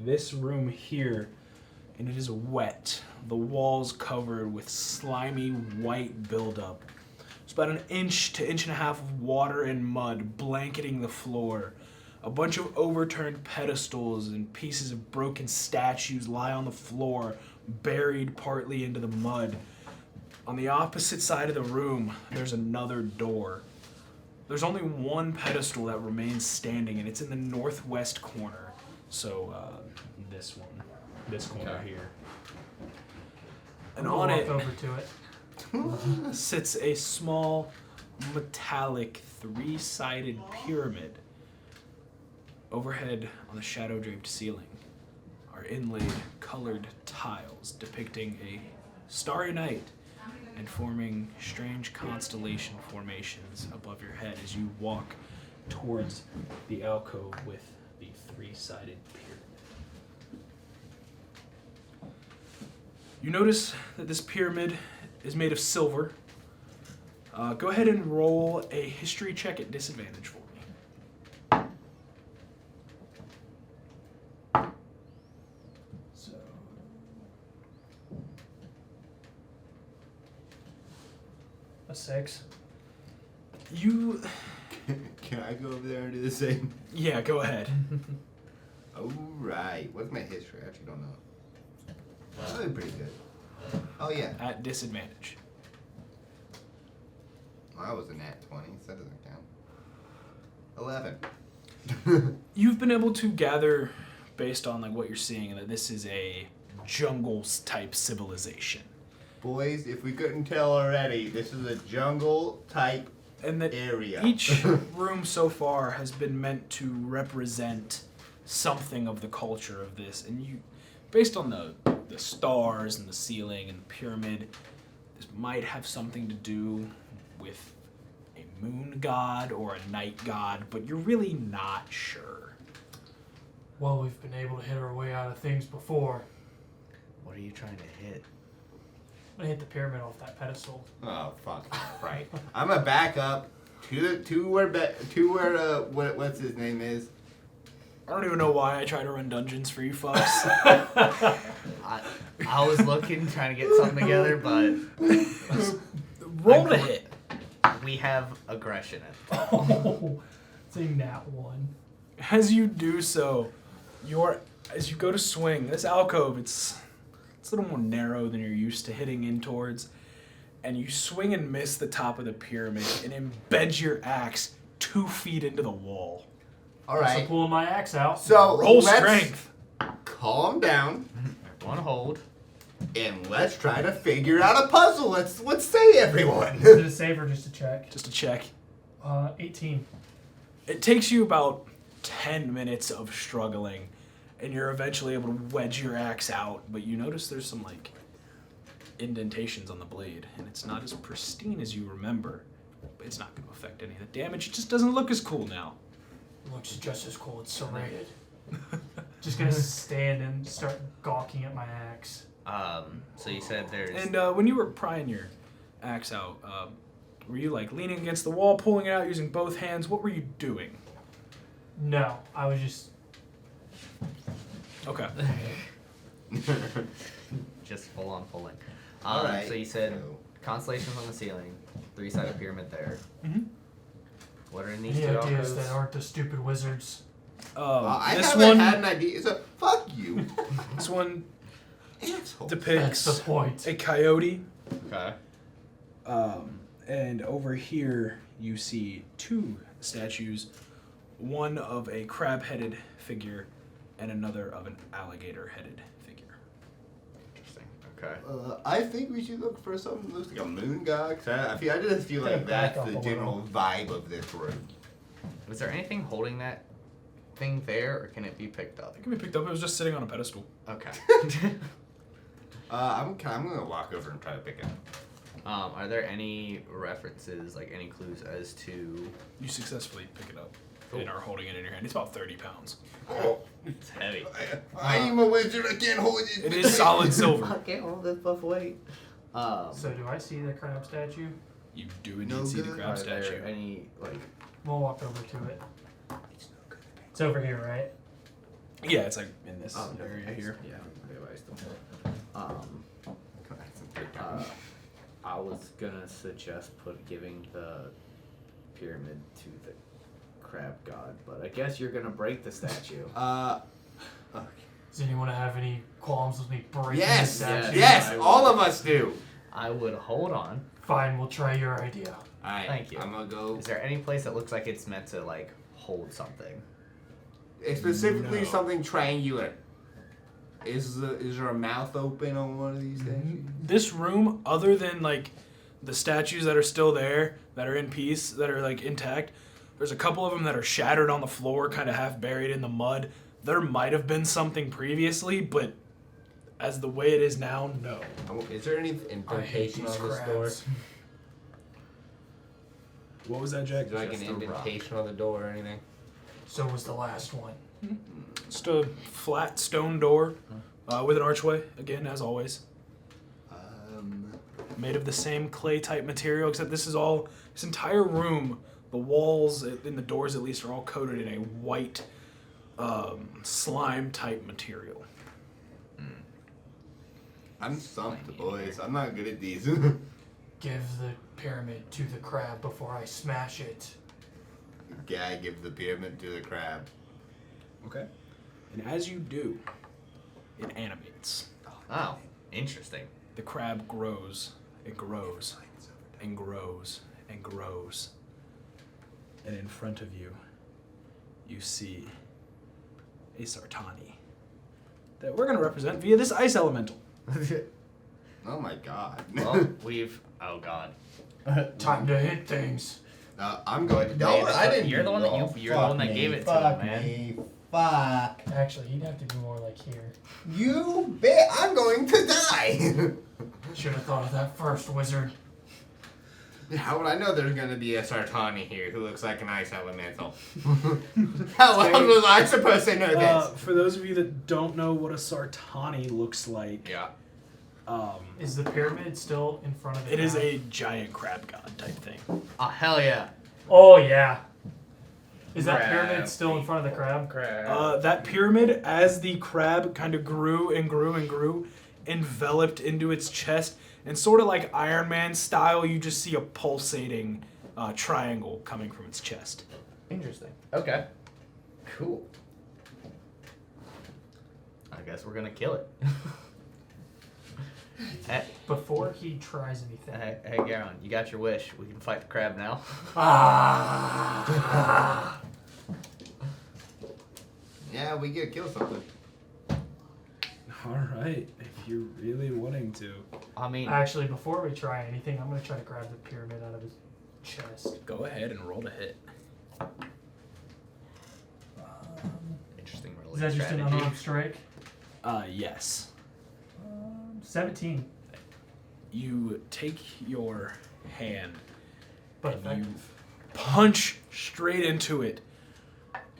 this room here, and it is wet. The walls covered with slimy white buildup. It's about an inch to inch and a half of water and mud blanketing the floor. A bunch of overturned pedestals and pieces of broken statues lie on the floor, buried partly into the mud. On the opposite side of the room, there's another door. There's only one pedestal that remains standing, and it's in the northwest corner. So, this one. This corner Okay. here. And I'll on walk it over to it. sits a small, metallic, three-sided pyramid. Overhead on the shadow-draped ceiling are inlaid colored tiles depicting a starry night and forming strange constellation formations above your head as you walk towards the alcove with the three-sided pyramid. You notice that this pyramid is made of silver. Go ahead and roll a history check at disadvantage for me. So. A 6. You, Can I go over there and do the same? yeah, go ahead. Alright. What's my history? I actually don't know. Probably pretty good. Oh, yeah. At disadvantage. I was a nat 20, so that doesn't count. 11. You've been able to gather, based on like what you're seeing, that this is a jungle-type civilization. Boys, if we couldn't tell already, this is a jungle-type And that area. each room so far has been meant to represent something of the culture of this. And you, based on the stars and the ceiling and the pyramid, this might have something to do with a moon god or a night god, but you're really not sure. Well, we've been able to hit our way out of things before. What are you trying to hit? I'm gonna hit the pyramid off that pedestal. Oh, fuck. Right. I'm gonna back up to where what's his name is. I don't even know why I try to run dungeons for you fucks. I was looking, trying to get something together, but Roll to hit. we have aggression at it. Oh, it's a nat 1. As you do so, as you go to swing, this alcove, it's a little more narrow than you're used to hitting in towards, and you swing and miss the top of the pyramid and embed your axe 2 feet into the wall. All So right. pulling my axe out. So Roll let's strength. calm down One hold. and let's try to figure out a puzzle. Let's say everyone. Is it a save or just a check? Just to check. 18. It takes you about 10 minutes of struggling, and you're eventually able to wedge your axe out, but you notice there's some like indentations on the blade, and it's not as pristine as you remember. But it's not going to affect any of the damage. It just doesn't look as cool now. Looks just as cool. It's serrated. Just gonna stand and start gawking at my axe. So you said there's. And when you were prying your axe out, were you like leaning against the wall, pulling it out using both hands? What were you doing? No, I was just. Okay. Just full on pulling. All right. So you said constellations on the ceiling, 3-sided pyramid there. Mhm. What are in these Any two ideas alcoves? that aren't the stupid wizards? I This haven't one, had an idea. So fuck you. this one Asshole. depicts That's the point. a coyote. Okay. And over here you see 2 statues, one of a crab-headed figure and another of an alligator-headed figure. Interesting. Okay. I think we should look for something that looks like a moon god. 'Cause I just feel like Gonna back that's up the a general vibe of this room. Was there anything holding that thing there, or can it be picked up? It can be picked up. It was just sitting on a pedestal. Okay. I'm gonna walk over and try to pick it up. Are there any references, like any clues as to? You successfully pick it up Cool. and are holding it in your hand. It's about 30 pounds. It's heavy. I am a wizard. I can't hold it. It is solid I silver. can't hold this buff weight. So do I see the crab statue? You do indeed No see the good. crab Are statue. there any like? We'll walk over to it. It's over here, right? Yeah, it's like in this Oh, area here. Yeah. I was gonna suggest giving the pyramid to the crab god, but I guess you're gonna break the statue. Okay. Does anyone have any qualms with me breaking Yes, the statue? yes, I all will. of us do. I would hold on. Fine, we'll try your idea. Alright, Thank you. I'm gonna go. Is there any place that looks like it's meant to like hold something? It's specifically No. something triangular. Is there a mouth open on one of these things? This room, other than like the statues that are still there, that are in peace, that are like intact, there's a couple of them that are shattered on the floor, kind of half buried in the mud. There might have been something previously, but as the way it is now, no. Is there any I hate indentation these on this door? crabs. What was that, Jack? Is there like Just an a rock. indentation on the door or anything? So was the last one. Just a flat stone door with an archway, again, as always. Made of the same clay type material, except this entire room, the walls and the doors at least are all coated in a white slime type material. I'm stumped, boys. I'm not good at these. Give the pyramid to the crab before I smash it. Guy, give the pyramid to the crab. Okay. And as you do, it animates. Oh, interesting. The crab grows and grows and grows and grows. And in front of you, you see a Sartani that we're going to represent via this ice elemental. Oh my god. Well, oh god. Time to hit things. I'm going. Hey, No, I didn't. you're the one that Oh, you're the one that fuck gave me, it to fuck him, man. me, Fuck. Actually, he'd have to be more like here. You bet. I'm going to die. Should have thought of that first, wizard. How would I know there's gonna be a Sartani here who looks like an ice elemental? How else was I supposed to know this? For those of you that don't know what a Sartani looks like, Yeah. Is the pyramid still in front of it? it is now? a giant crab god type thing. Oh hell yeah. Oh yeah. Is that Crab. pyramid still in front of the crab? That pyramid, as the crab kind of grew and grew and grew, enveloped into its chest, and sort of like Iron Man style, you just see a pulsating triangle coming from its chest. Interesting. Okay. Cool. I guess we're gonna kill it. Hey, Before he tries anything. hey, Garen, you got your wish. We can fight the crab now. Ah. Yeah, we get kill something. All right, if you're really wanting to. I mean, Actually, before we try anything, I'm gonna try to grab the pyramid out of his chest. Go ahead and roll to hit. interesting Is that just an strategy. unarmed strike? Yes. 17. You take your hand But and you effective. punch straight into it,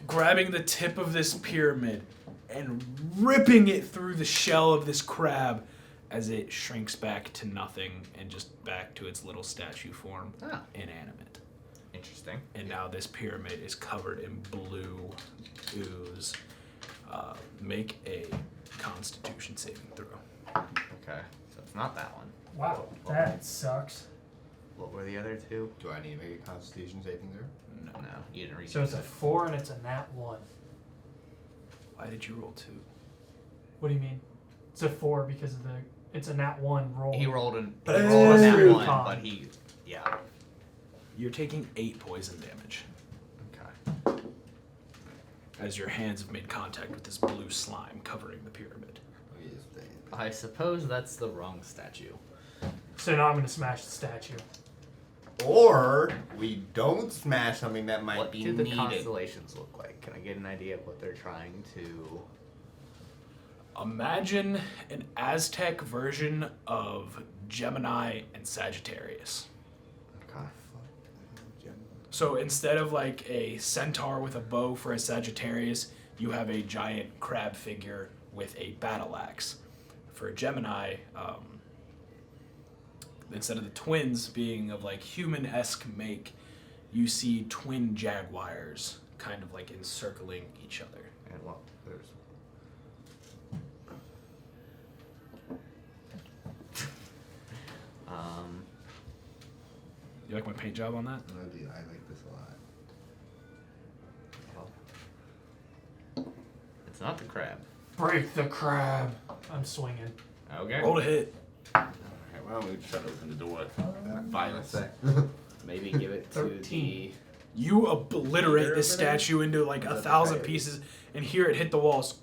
grabbing the tip of this pyramid and ripping it through the shell of this crab as it shrinks back to nothing and just back to its little statue form, Ah, inanimate. interesting. And now this pyramid is covered in blue ooze. Make a Constitution saving throw. Okay, so it's not that one. Wow, that sucks. What were the other two? Do I need to make a Constitution saving throw? No, you didn't read. So it's a 4 and it's a nat 1. Why did you roll 2? What do you mean? It's a 4 because of it's a nat 1 roll. He rolled an. But he it's rolled plus a nat your one, con. but he. Yeah. You're taking 8 poison damage Okay. as your hands have made contact with this blue slime covering the pyramid. Oh, yes, I suppose that's the wrong statue. So now I'm gonna smash the statue. Or we don't smash something that might What be do the needed. constellations look like? Can I get an idea of what they're trying to... Imagine an Aztec version of Gemini and Sagittarius. God, So instead of like a centaur with a bow for a Sagittarius, you have a giant crab figure with a battle axe. For a Gemini, instead of the twins being of like human-esque make, you see twin jaguars kind of like encircling each other. And well, there's... You like my paint job on that? I like this a lot. It's not the crab. Break the crab. I'm swinging. Okay. Roll to hit. Okay, why don't we try to open the door? Violence. Maybe give it to 13. You obliterate Leader this over there? statue into like That's 1,000 okay. pieces, and hear it hit the walls.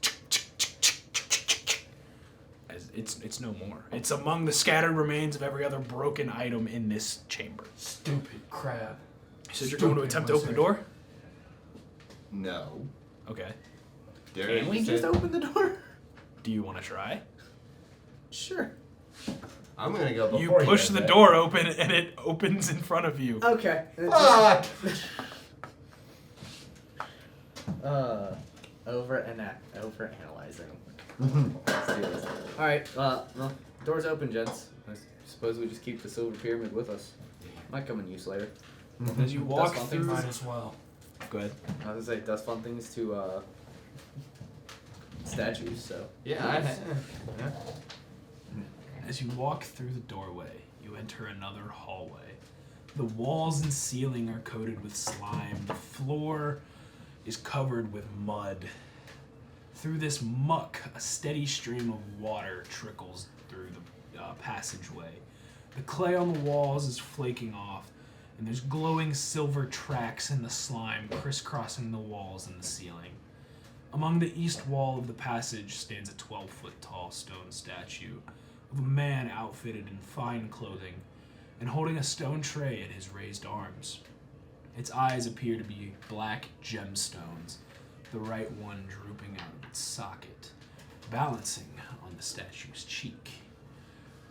As it's no more. It's among the scattered remains of every other broken item in this chamber. Stupid crab. You said you're going to Stupid attempt to open the door? No. Okay. Can we just open the door? Do you want to try? Sure. I'm gonna go before You push does the that. door open, and it opens in front of you. Okay. Fuck! Over analyzing. Let's do this. All right. Well, door's open, gents. I suppose we just keep the silver pyramid with us. Might come in use later. As you walk That's through, Might as well. go ahead. I was gonna say, does fun things to statues. So Yeah, yeah. As you walk through the doorway, you enter another hallway. The walls and ceiling are coated with slime. The floor is covered with mud. Through this muck, a steady stream of water trickles through the passageway. The clay on the walls is flaking off, and there's glowing silver tracks in the slime crisscrossing the walls and the ceiling. Among the east wall of the passage stands a 12-foot tall stone statue of a man outfitted in fine clothing and holding a stone tray in his raised arms. Its eyes appear to be black gemstones, the right one drooping out of its socket, balancing on the statue's cheek.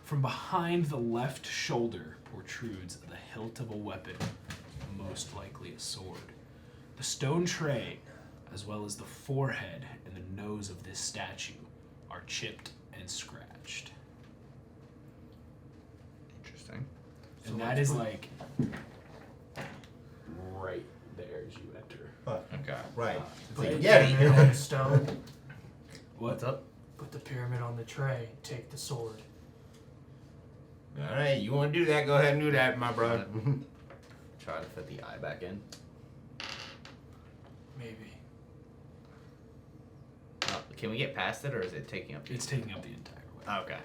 From behind the left shoulder protrudes the hilt of a weapon, most likely a sword. The stone tray, as well as the forehead and the nose of this statue, are chipped and scratched. interesting. And that is like right there as you enter. Okay. Right. Put It's the like pyramid Yeti. on the stone. What's up? Put the pyramid on the tray. Take the sword. Alright, you wanna do that, go ahead and do that, my brother. Try to fit the eye back in. Maybe. Can we get past it, or is it taking up? It's taking up the entire way. Okay.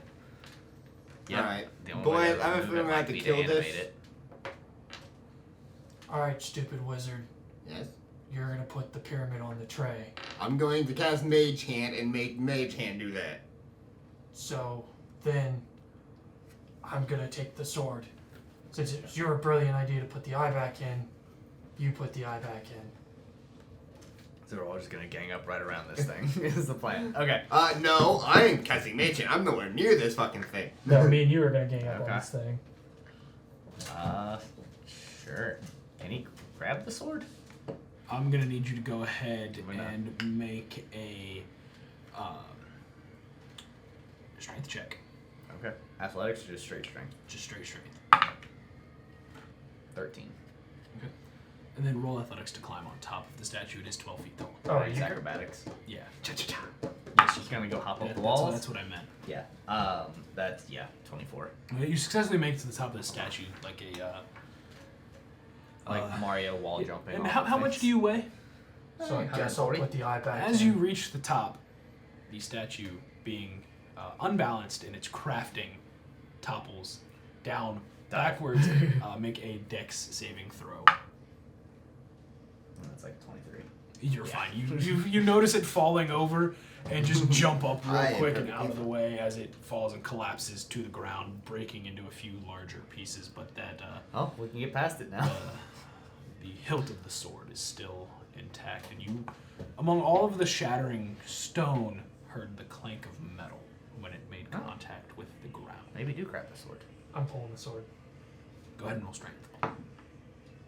Alright. The only Boy, way I to have a remove feeling it I have might to be kill animate this. it. Alright, stupid wizard. Yes. You're gonna put the pyramid on the tray. I'm going to cast Mage Hand and make Mage Hand do that. So then I'm gonna take the sword. Since it's your brilliant idea to put the eye back in, you put the eye back in. So we're all just gonna gang up right around this thing. Is the plan? Okay. No, I ain't casting Mage Hand. I'm nowhere near this fucking thing. No, me and you are gonna gang up Okay. on this thing. Sure. Can he grab the sword? I'm gonna need you to go ahead Why not? and make a strength check. Okay. Athletics or just straight strength? Just straight strength. 13. And then roll athletics to climb on top of the statue. It is 12 feet tall. Oh, It's you acrobatics. Yeah. Yes, she's gonna go hop up the walls. That's what I meant. Yeah. That's 24. You successfully make it to the top of the statue, like a. Like Mario wall jumping. And off how of much things. do you weigh? So I guess I'll 140. put the eye back As in. you reach the top, the statue, being unbalanced in its crafting, topples down backwards. Make a dex saving throw. That's like 23. You're fine. You notice it falling over and just jump up real I am quick and perfectly out of the fine. way as it falls and collapses to the ground, breaking into a few larger pieces. But that Oh, we can get past it now. the hilt of the sword is still intact, and you, among all of the shattering stone, heard the clank of metal when it made contact with the ground. Maybe do grab the sword. I'm pulling the sword. Go ahead and roll strength.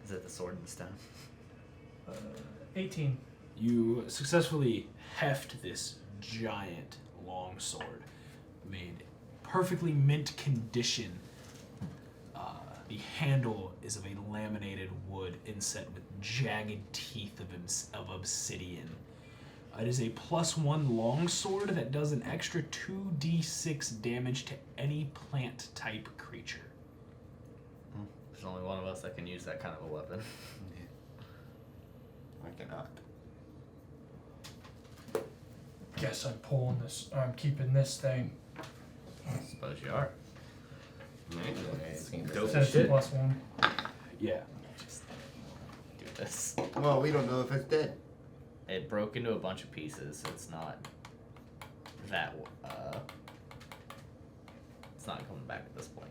Is it the sword and the stone? 18. You successfully heft this giant long sword, made perfectly mint condition. The handle is of a laminated wood inset with jagged teeth of obsidian. It is a +1 longsword that does an extra 2d6 damage to any plant type creature. There's only one of us that can use that kind of a weapon. I cannot. Guess I'm pulling this. I'm keeping this thing. I suppose you are. Dope Says shit. +1. Yeah. Just do this. Well, we don't know if it's dead. It broke into a bunch of pieces. It's not that. It's not coming back at this point.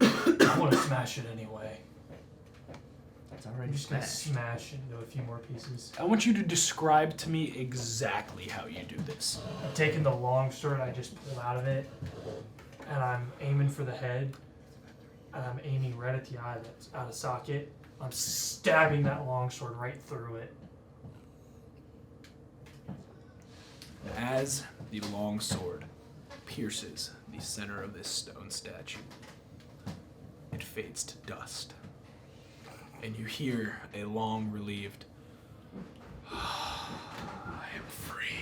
I want to smash it anyway. It's I'm already just gonna smashed. smash it into a few more pieces. I want you to describe to me exactly how you do this. I'm taking the long sword I just pulled out of it, and I'm aiming for the head, and I'm aiming right at the eye that's out of socket. I'm stabbing that long sword right through it. As the long sword pierces the center of this stone statue, it fades to dust. And you hear a long, relieved, I am free.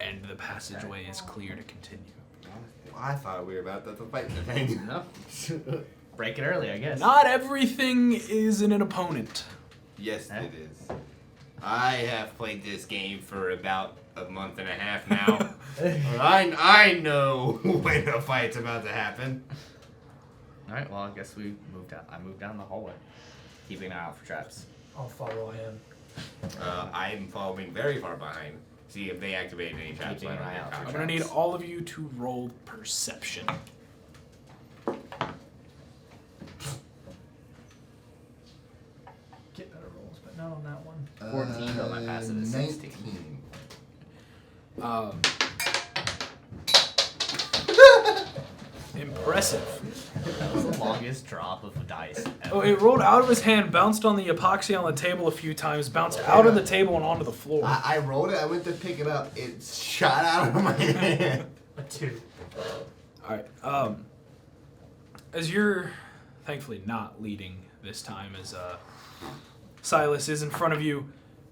And the passageway is clear to continue. Well, I thought we were about to fight the thing. No. Break it early, I guess. Not everything is in an opponent. Yes, Huh? it is. I have played this game for about a month and a half now. I know when a fight's about to happen. All right. Well, I guess we moved out. I moved down the hallway, keeping an eye out for traps. I'll follow him. I'm following very far behind. See if they activate any traps. Keeping an eye out for I'm traps. gonna need all of you to roll perception. Get better rolls, but not on that one. 14, but my passive is 16. 19. Impressive. That was the longest drop of dice ever. Oh, it rolled out of his hand, bounced on the epoxy on the table a few times, bounced out of the table and onto the floor. I rolled it. I went to pick it up. It shot out of my hand. A 2. Alright, as you're thankfully not leading this time, as Silas is in front of you,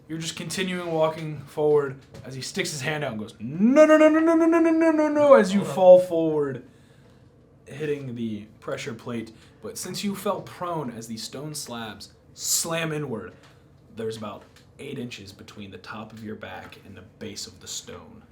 you're just continuing walking forward as he sticks his hand out and goes, no, no, no, no, no, no, no, no, no, no, no, as you fall forward, hitting the pressure plate. But since you fell prone as the stone slabs slam inward, there's about 8 inches between the top of your back and the base of the stone.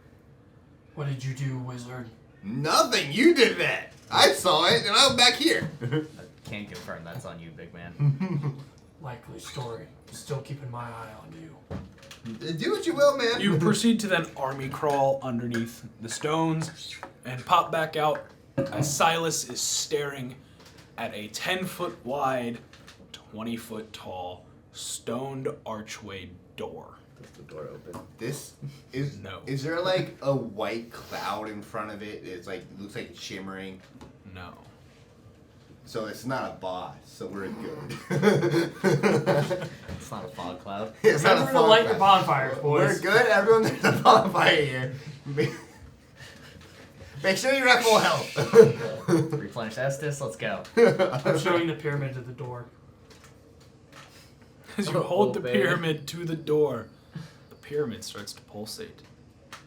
What did you do, wizard? Nothing. You did that. I saw it, and I'm back here. I can't confirm that's on you, big man. Likely story. Still keeping my eye on you. Do what you will, man. You proceed to then army crawl underneath the stones and pop back out as Silas is staring at a 10-foot wide, 20-foot tall, stoned archway door. Does the door open? This is No. Is there like a white cloud in front of it? It's like looks like it's shimmering. No. So it's not a boss. So we're good. It's not a fog cloud. It's not a Remember to light your fog cloud. bonfires, We're boys. good. Everyone, there's a bonfire here. Make sure you're at full health. Replenish Estus, let's go. I'm showing the pyramid to the door. As you hold the Obey. pyramid to the door, the pyramid starts to pulsate,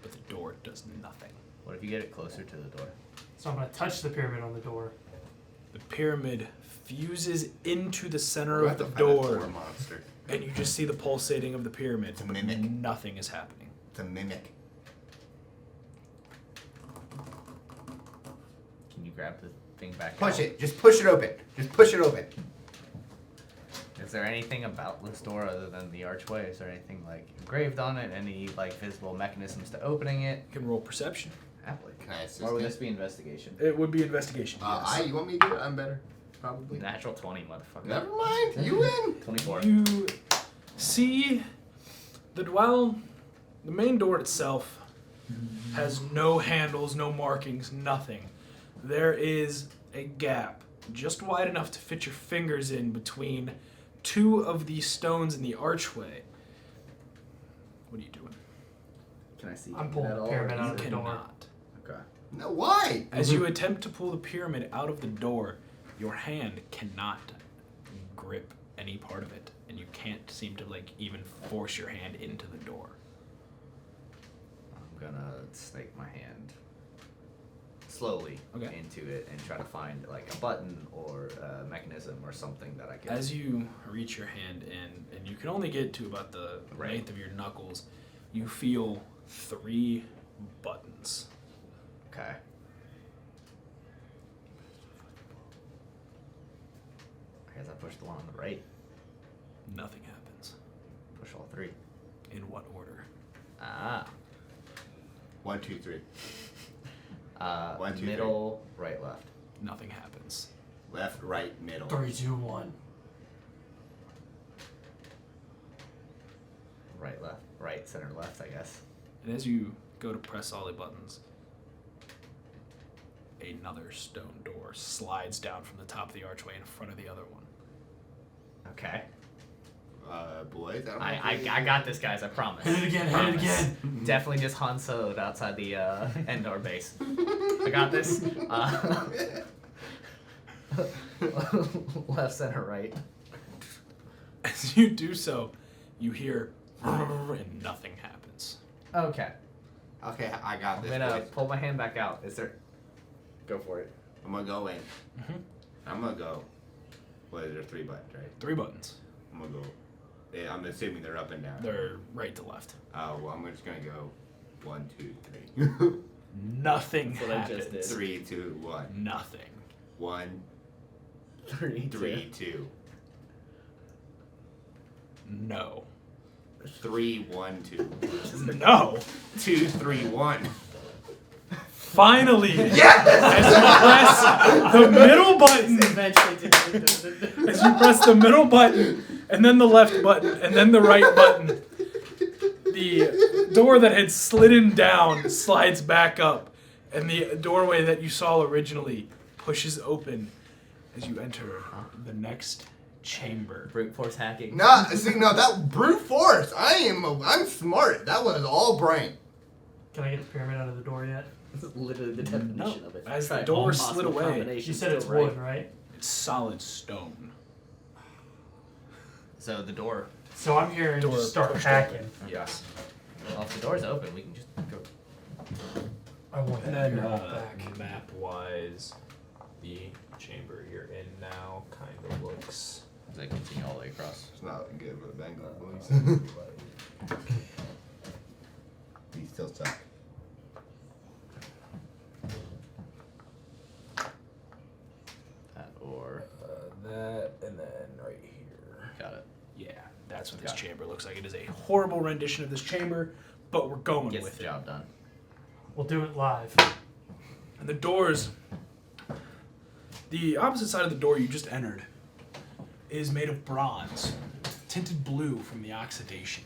but the door does nothing. What if you get it closer to the door? So I'm gonna touch the pyramid on the door. The pyramid fuses into the center We'll of have the to find a door, monster. and you just see the pulsating of the pyramid, It's a but mimic. nothing is happening. It's a mimic. Can you grab the thing back Push out? it. Just push it open. Just push it open. It's there anything about this door other than the archway? Is there anything like engraved on it? Any like visible mechanisms to opening it? You can roll perception. Happily. Can I assist Or would you? this be investigation? It would be investigation. Yes. You want me to do it? I'm better. Probably. Natural 20, motherfucker. Never mind. You win. 24. You see the main door itself has no handles, no markings, nothing. There is a gap just wide enough to fit your fingers in between two of the stones in the archway. What are you doing? Can I see? I'm pulling the pyramid out You of the door. cannot. Okay. No, why? As you attempt to pull the pyramid out of the door, your hand cannot grip any part of it, and you can't seem to like even force your hand into the door. I'm gonna snake my hand slowly Okay. into it and try to find like a button or a mechanism or something that I can. As you reach your hand in, and you can only get to about the Right. length of your knuckles, you feel 3 buttons. Okay. I guess I push the one on the right. Nothing happens. Push all 3. In what order? Ah. 1, 2, 3. 1, 2, Middle, right, left. Nothing happens. Left, right, middle. 3, 2, 1. Right, left. Right, center, left, I guess. And as you go to press all the buttons, another stone door slides down from the top of the archway in front of the other one. Okay. Boys, I got this, guys, I promise. Hit it again, hit it again. Definitely just Han Solo'd outside the Endor base. I got this. Left, center, right. As you do so, you hear and nothing happens. Okay. Okay, I got I'm this. gonna boys. pull my hand back out. Is there... Go for it. I'm gonna go in. Mhm. I'm gonna go. What is there? 3 buttons, right? 3 buttons. I'm gonna go. Yeah, I'm assuming they're up and down. They're right to left. Oh well, I'm just gonna go 1, 2, 3. Nothing That's what I happens. just did. 3, 2, 1. Nothing. 1, 3, 3, 2. No. 3, 1, 2. No. 2, 3, 1. Finally, as you press the middle button, Eventually, as you press the middle button, and then the left button, and then the right button, the door that had slidden down slides back up, and the doorway that you saw originally pushes open as you enter the next chamber. brute force hacking. No, see, no, that brute force. I'm smart. That was all brain. Can I get the pyramid out of the door yet? This is literally the definition No. of it. As the Try door all slid possible away, combinations You said to it's right. wood, right? It's solid stone. So the door. So I'm hearing Door just start pushed hacking. Yes. Well, if the door's open, we can just go. I want And that then pyramid back. map-wise, the chamber you're in now kind of looks. Does that continue all the way across? It's not looking good for the Bengals, boys. These still suck. That or That and then right here. got it. Yeah, that's what this Got it. chamber looks like. It is a horrible rendition of this chamber, but we're going Gets with the it. job done. We'll do it live. And the doors, the opposite side of the door you just entered, is made of bronze, tinted blue from the oxidation.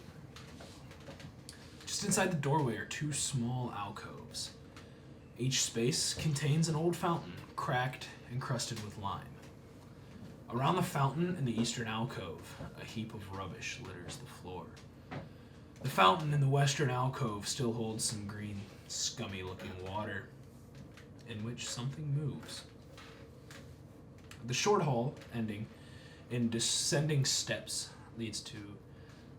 Just inside the doorway are 2 small alcoves. Each space contains an old fountain, cracked and crusted with lime. Around the fountain in the eastern alcove, a heap of rubbish litters the floor. The fountain in the western alcove still holds some green, scummy-looking water, in which something moves. The short hall, ending in descending steps, leads to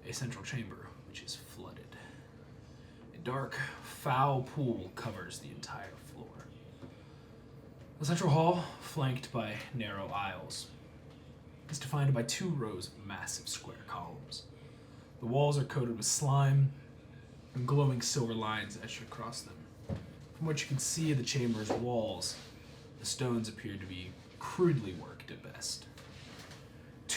a central chamber, which is flooded. A dark, foul pool covers the entire floor. The central hall, flanked by narrow aisles, is defined by 2 rows of massive square columns. The walls are coated with slime, and glowing silver lines etched across them. From what you can see of the chamber's walls, the stones appear to be crudely worked at best.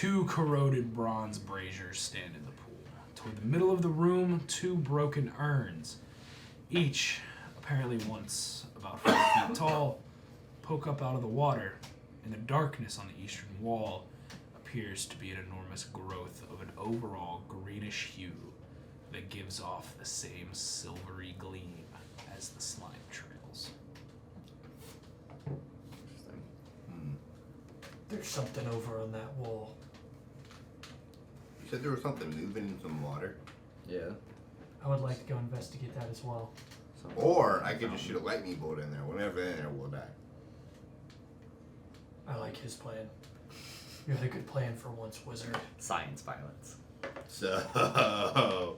2 corroded bronze braziers stand in the pool. Toward the middle of the room, 2 broken urns, each apparently once about 4 feet tall, poke up out of the water, and the darkness on the eastern wall appears to be an enormous growth of an overall greenish hue that gives off the same silvery gleam as the slime trails. There's something over on that wall. You said there was something moving in some water? Yeah. I would like to go investigate that as well. Or I could just shoot a lightning bolt in there. Whenever in there, we'll die. I like his plan. You had a good plan for once, wizard. Science violence. So...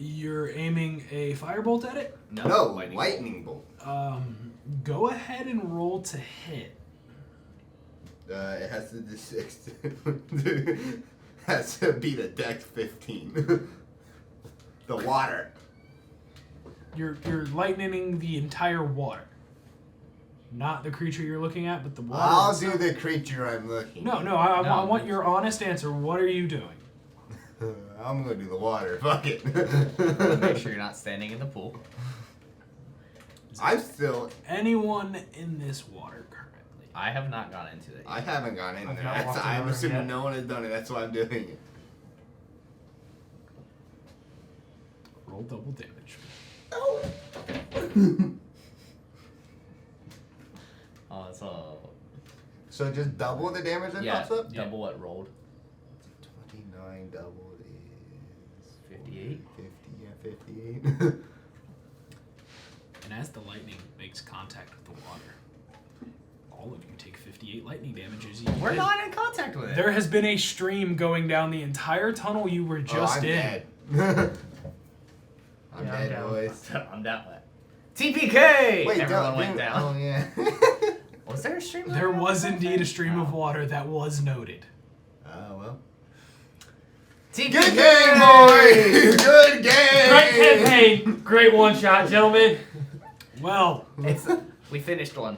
You're aiming a firebolt at it? No, lightning bolt. Go ahead and roll to hit. It has to has to beat a dex 15. The water. You're lightning the entire water. Not the creature you're looking at, but the water. I'll itself. do the creature I'm looking No, at. no, I want your honest answer. What are you doing? I'm gonna do the water. Fuck it. Make sure you're not standing in the pool. I'm still. Anyone in this water currently? I have not gone into it. I haven't gone in I've there. not That's, walked in the I'm room assuming yet. no one has done it. That's why I'm doing it. Roll double damage. Oh, it's all. So just double the damage that Yeah, pops up? double what rolled. 29 double is 58. 50, yeah, 58. And as the lightning makes contact with the water, all of you take 58 lightning damage as you We're hit. not in contact with it. There has been a stream going down the entire tunnel you were just I'm in. dead. I'm Yeah, I'm dead, down. boys. I'm down with it. TPK! Wait, Everyone went down. Oh, yeah. Was there a stream? There was indeed a stream of Oh. water that was noted. Oh, well. TPK! Good game, boys! Good game! Great campaign! Great one shot, gentlemen. Well, We finished one.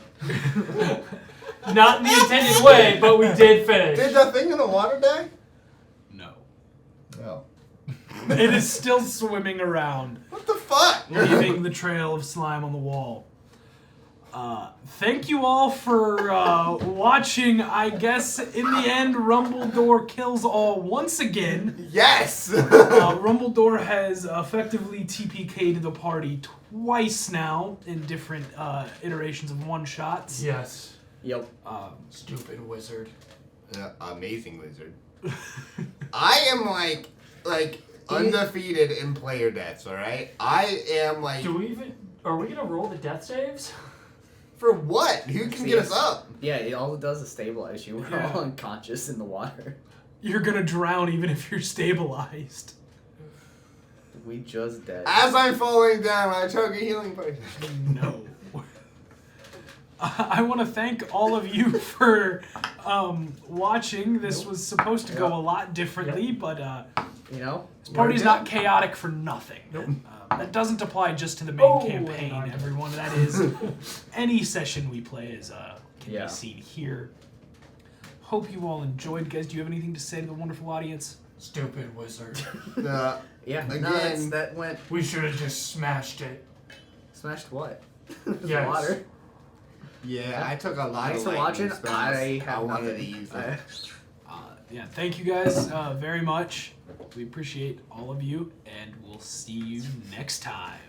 Not in the intended way, but we did finish. Did the thing in the water die? no. No. It is still swimming around, What the fuck? leaving the trail of slime on the wall. Thank you all for watching. I guess in the end, Rumbledore kills all once again. Yes! Rumbledore has effectively TPK'd the party twice now in different iterations of one-shots. Yes. Yep. Stupid wizard. Amazing wizard. I am like undefeated in player deaths, alright? I am like... Do we even... Are we gonna roll the death saves? For what? Who can get us up? Yeah, all it does is stabilize you. We're Yeah. all unconscious in the water. You're gonna drown even if you're stabilized. We just dead. As I'm falling down, I chug a healing potion. No. I want to thank all of you for watching. This was supposed to go a lot differently, but You know? this party's not chaotic for nothing. Nope. That doesn't apply just to the main Oh, campaign, and everyone. That is any session we play is can Yeah. be seen here. Hope you all enjoyed, guys. Do you have anything to say to the wonderful audience? Stupid wizard. Yeah. Again. No, that went. We should have just smashed it. Smashed what? Yes. Water. Yeah, I took a lot Thanks of for lightning watching. spells. I have wanted nothing. to use them. Yeah, thank you guys very much. We appreciate all of you, and we'll see you next time.